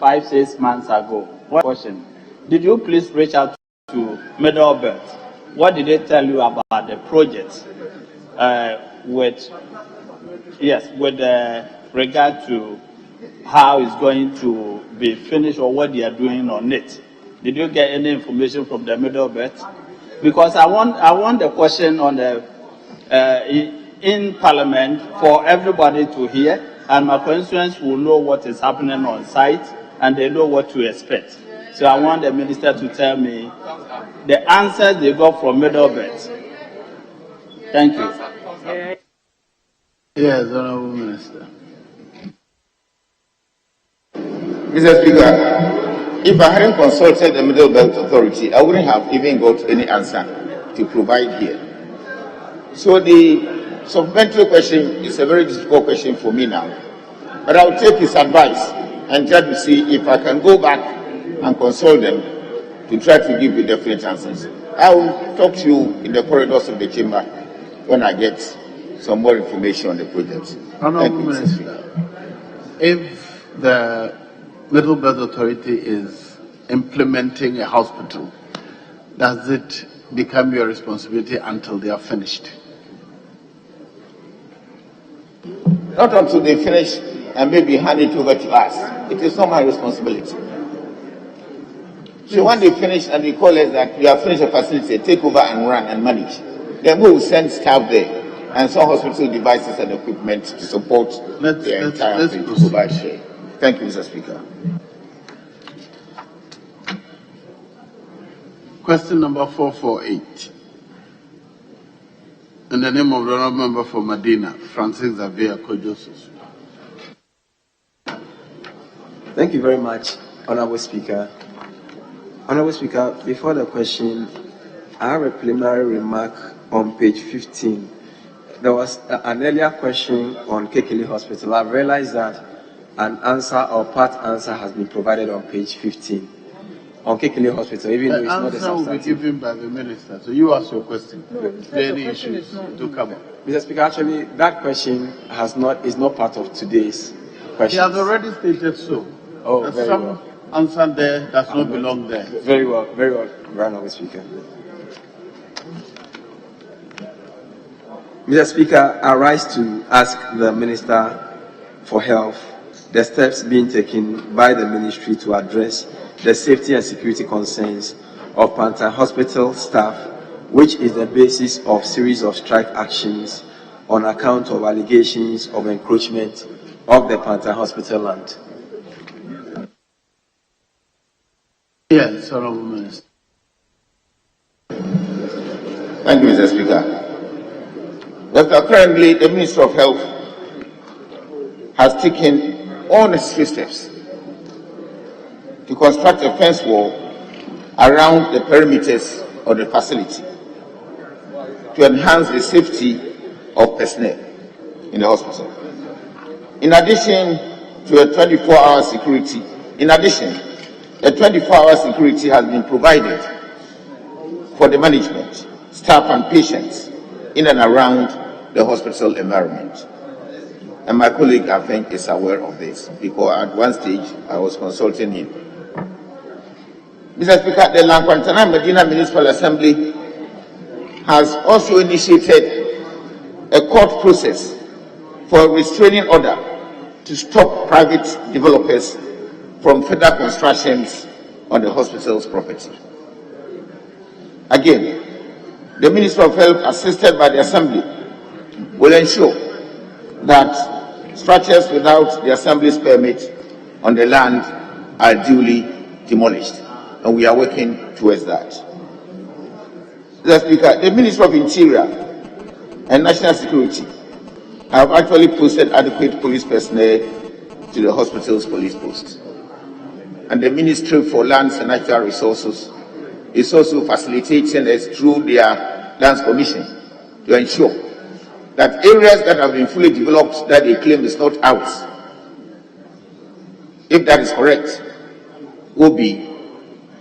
T: 5-6 months ago. One question, did you please reach out to Middlebelt? What did they tell you about the project with regard to how it's going to be finished or what they are doing on it? Did you get any information from the Middlebelt? Because I want the question on the in Parliament for everybody to hear, and my constituents will know what is happening on site and they know what to expect. So I want the Minister to tell me the answers they got from Middlebelt. Thank you.
B: Yes, Honourable Minister.
N: Mr. Speaker, if I hadn't consulted the Middlebelt Authority, I wouldn't have even got any answer to provide here. So the supplementary question is a very difficult question for me now. But I will take his advice and try to see if I can go back and consult them to try to give you definite answers. I will talk to you in the corridors of the chamber when I get some more information on the project.
B: Honourable Minister, if the Middlebelt Authority is implementing a hospital, does it become your responsibility until they are finished?
N: Not until they finish and maybe hand it over to us. It is not my responsibility. So when they finish and they call us that we have finished a facility, take over and run and manage, then we will send staff there and some hospital devices and equipment to support the entire thing to provide care. Thank you, Mr. Speaker.
B: Question number 448. In the name of the Honourable Member for Medina, Francis Xavier Kojosus.
U: Thank you very much, Honourable Speaker. Honourable Speaker, before the question, I have a preliminary remark on page 15. There was an earlier question on Kekele Hospital. I've realized that an answer or part answer has been provided on page 15 on Kekele Hospital, even though it's not a substantive.
B: The answer will be given by the Minister. So you ask your question.
U: No,
B: any issues to come up?
U: Mr. Speaker, actually, that question is not part of today's question.
B: He has already stated so.
U: Oh,
B: there's
U: very
B: some
U: well.
B: answer there does not belong there.
U: Very well, Honourable Speaker. Mr. Speaker, I rise to ask the Minister for Health the steps being taken by the Ministry to address the safety and security concerns of Pantai Hospital staff, which is the basis of series of strike actions on account of allegations of encroachment of the Pantai Hospital land.
B: Yes, Honourable Minister.
N: Thank you, Mr. Speaker. But currently, the Minister of Health has taken all necessary steps to construct a fence wall around the perimeters of the facility to enhance the safety of personnel in the hospital. In addition to a 24-hour security, a 24-hour security has been provided for the management, staff and patients in and around the hospital environment. And my colleague, I think, is aware of this because at one stage I was consulting him. Mr. Speaker, the Lankwantana Medina Municipal Assembly has also initiated a court process for a restraining order to stop private developers from further constructions on the hospital's property. Again, the Ministry of Health, assisted by the Assembly, will ensure that structures without the Assembly's permit on the land are duly demolished, and we are working towards that. Mr. Speaker, the Ministry of Interior and National Security have actually posted adequate police personnel to the hospital's police posts. And the Ministry for Lands and Natural Resources is also facilitating us through their Lands Commission to ensure that areas that have been fully developed that they claim is not ours, if that is correct, will be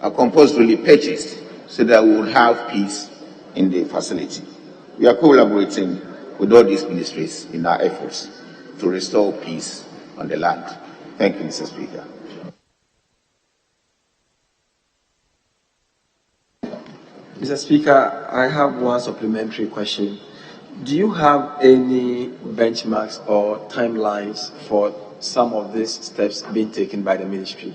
N: compulsorily purchased so that we will have peace in the facility. We are collaborating with all these ministries in our efforts to restore peace on the land. Thank you, Mr. Speaker.
U: Mr. Speaker, I have one supplementary question. Do you have any benchmarks or timelines for some of these steps being taken by the ministry?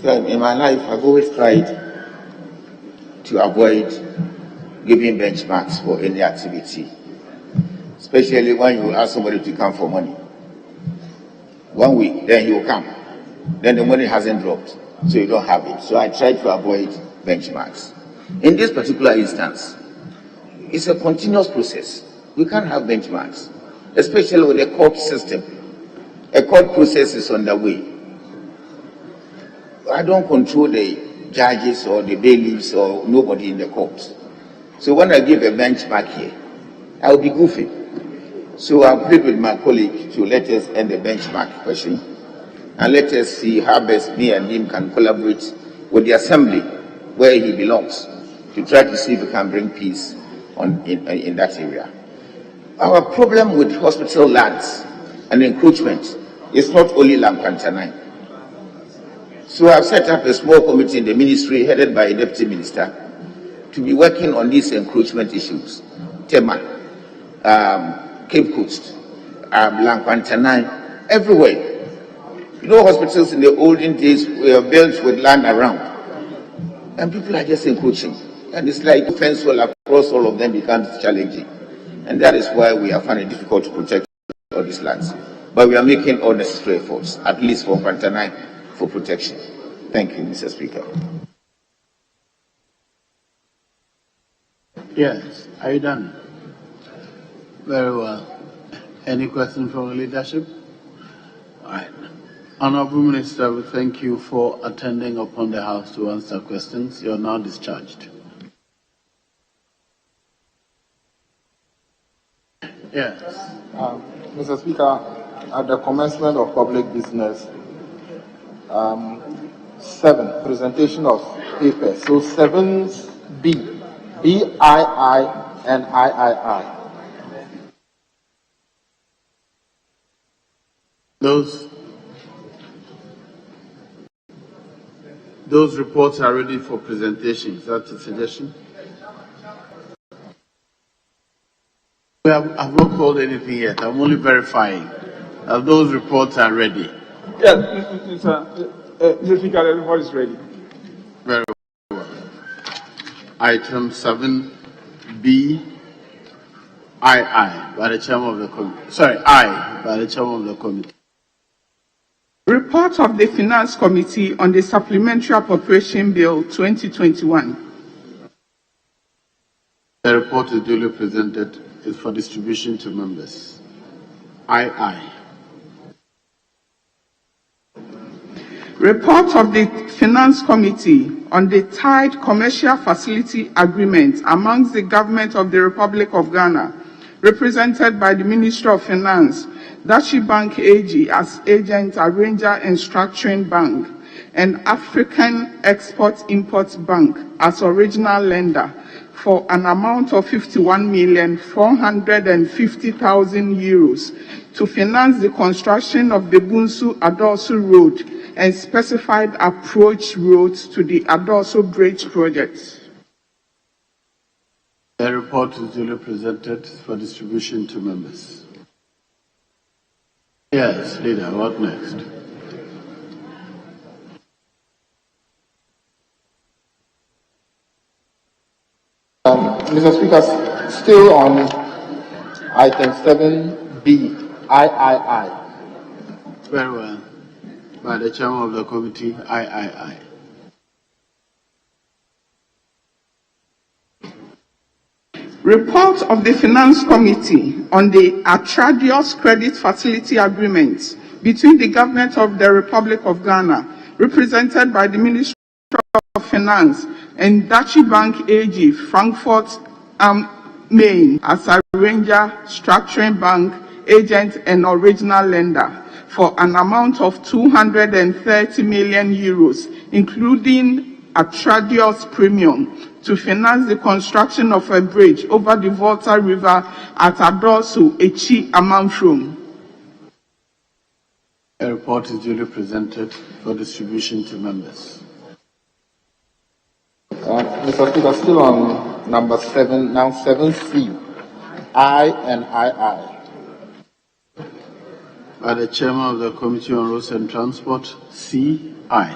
N: In my life, I've always tried to avoid giving benchmarks for any activity, especially when you ask somebody to come for money. 1 week, then he will come. Then the money hasn't dropped, so you don't have it. So I try to avoid benchmarks. In this particular instance, it's a continuous process. We can't have benchmarks, especially with the court system. A court process is underway. I don't control the judges or the bailiffs or nobody in the court. So when I give a benchmark here, I'll be goofy. So I've prayed with my colleague to let us end the benchmark question and let us see how best me and him can collaborate with the Assembly where he belongs to try to see if we can bring peace in that area. Our problem with hospital lands and encroachment is not only Lampantanai. So I've set up a small committee in the ministry headed by a deputy minister to be working on these encroachment issues. Tema, Cape Coast, Lampantanai, everywhere. You know, hospitals in the olden days were built with land around, and people are just encroaching. And it's like fence wall across all of them becomes challenging. And that is why we are finding it difficult to protect all these lands. But we are making all necessary efforts, at least for Pantanai, for protection. Thank you, Mr. Speaker.
B: Yes, are you done? Very well. Any questions from the leadership? All right. Honorable Minister, we thank you for attending upon the House to answer questions. You are now discharged. Yes.
I: Mr. Speaker, at the commencement of public business, 7, presentation of papers. So 7's B, BII and III.
B: Those reports are ready for presentation. Is that a suggestion? I've not called anything yet. I'm only verifying that those reports are ready.
L: Yes, Mr. Speaker, the report is ready.
B: Very well. Item 7B, II, by the chairman of the committee. Sorry, I, by the chairman of the committee.
A: Report of the Finance Committee on the Supplementary Appropriation Bill 2021.
B: The report is duly presented. Is for distribution to members. II.
A: Report of the Finance Committee on the tied commercial facility agreement amongst the Government of the Republic of Ghana, represented by the Ministry of Finance, Dashi Bank AG as agent, arranger, and structuring bank, and African Export-Import Bank as original lender for an amount of 51,450,000 euros to finance the construction of the Bunsu-Adosu Road and specified approach roads to the Adosu Bridge project.
B: The report is duly presented for distribution to members. Yes, Leader, what next?
I: Mr. Speaker, still on item 7B, III.
B: Very well. By the chairman of the committee, III.
A: Report of the Finance Committee on the Atradius Credit Facility Agreement between the Government of the Republic of Ghana, represented by the Ministry of Finance, and Dachi Bank AG, Frankfurt Main, as arranger, structuring bank, agent, and original lender for an amount of 230 million euros, including Atradius premium, to finance the construction of a bridge over the Volta River at Adosu, Echi, Amanfrom.
B: A report is duly presented for distribution to members.
I: Mr. Speaker, still on number 7, now 7C, I and II.
B: By the chairman of the Committee on Roads and Transport, CI.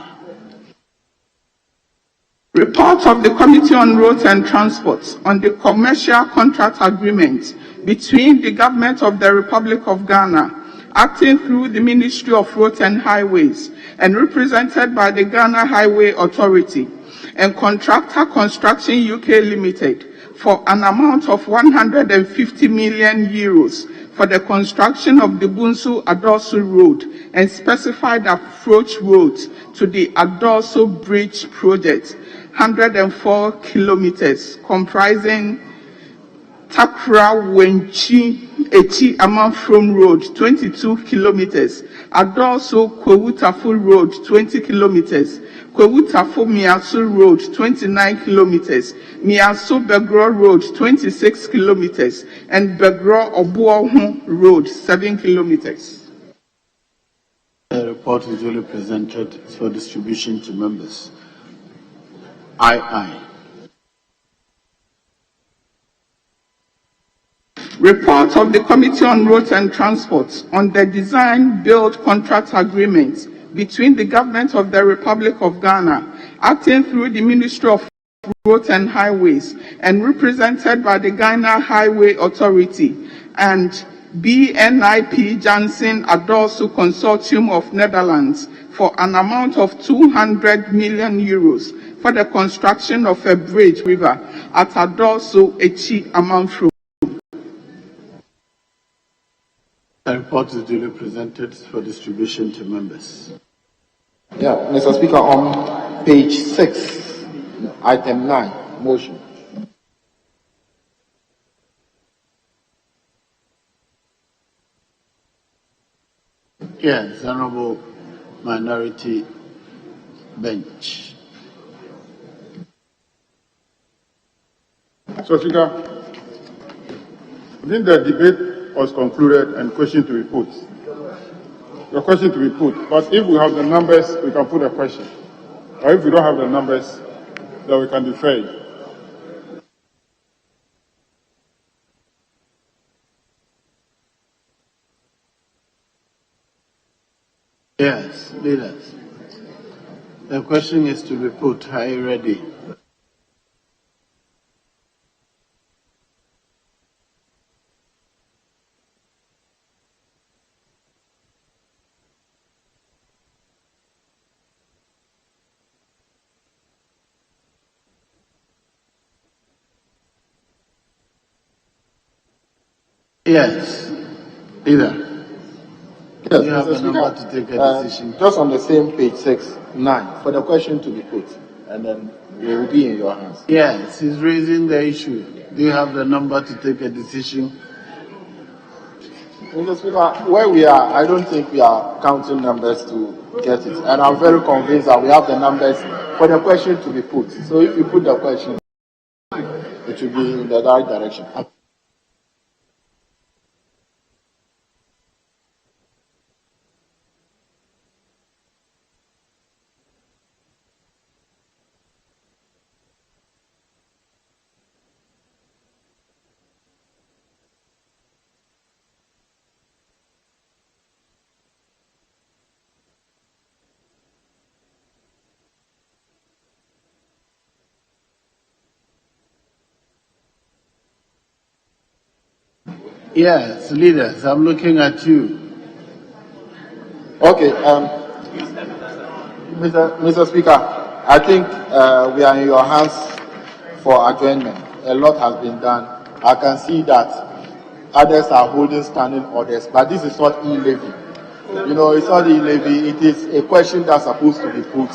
A: Report of the Committee on Roads and Transport on the commercial contract agreement between the Government of the Republic of Ghana, acting through the Ministry of Roads and Highways, and represented by the Ghana Highway Authority, and Contractor Construction UK Limited for an amount of 150 million euros for the construction of the Bunsu-Adosu Road and specified approach roads to the Adosu Bridge project, 104 kilometers, comprising Takra Wenchi Echi Amanfrom Road, 22 kilometers, Adosu Kwewutafu Road, 20 kilometers, Kwewutafu Miasu Road, 29 kilometers, Miasu Begro Road, 26 kilometers, and Begro Obuohu Road, 7 kilometers.
B: The report is duly presented for distribution to members. II.
A: Report of the Committee on Roads and Transport on the design-build contract agreement between the Government of the Republic of Ghana, acting through the Ministry of Roads and Highways, and represented by the Ghana Highway Authority, and BNIP Janssen Adosu Consortium of Netherlands for an amount of 200 million euros for the construction of a bridge river at Adosu Echi Amanfrom.
B: The report is duly presented for distribution to members.
I: Yeah, Mr. Speaker, on page 6, item 9, motion.
B: Yes, Honorable Minority Bench.
F: So, Speaker, I think the debate was concluded and question to be put. Your question to be put. But if we have the numbers, we can put a question. Or if we don't have the numbers, then we can defer it.
B: Yes, leaders. The question is to be put. Are you ready? Yes, either.
I: Yes,
B: you have
I: Mr.
B: a number to take a decision.
I: Just on the same page 6, 9, for the question to be put, and then it will be in your hands.
B: Yes, he's raising the issue. Do you have the number to take a decision?
I: Mr. Speaker, where we are, I don't think we are counting numbers to get it. And I'm very convinced that we have the numbers for the question to be put. So if you put the question, it will be in the right direction.
B: Yes, leaders, I'm looking at you.
I: Okay, Mr. Speaker, I think we are in your hands for adjournment. A lot has been done. I can see that others are holding standing orders, but this is not e-levy. You know, it's not e-levy. It is a question that's supposed to be put.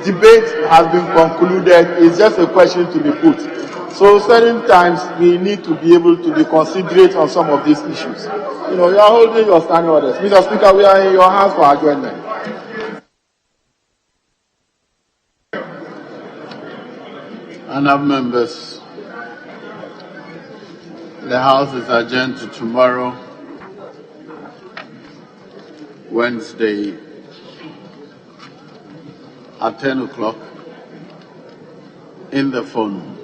I: Debate has been concluded. It's just a question to be put. So certain times we need to be able to be considerate on some of these issues. You know, you are holding your standing orders. Mr. Speaker, we are in your hands for adjournment.
B: Honourable members, the House is adjourned to tomorrow, Wednesday, at 10 o'clock in the phone.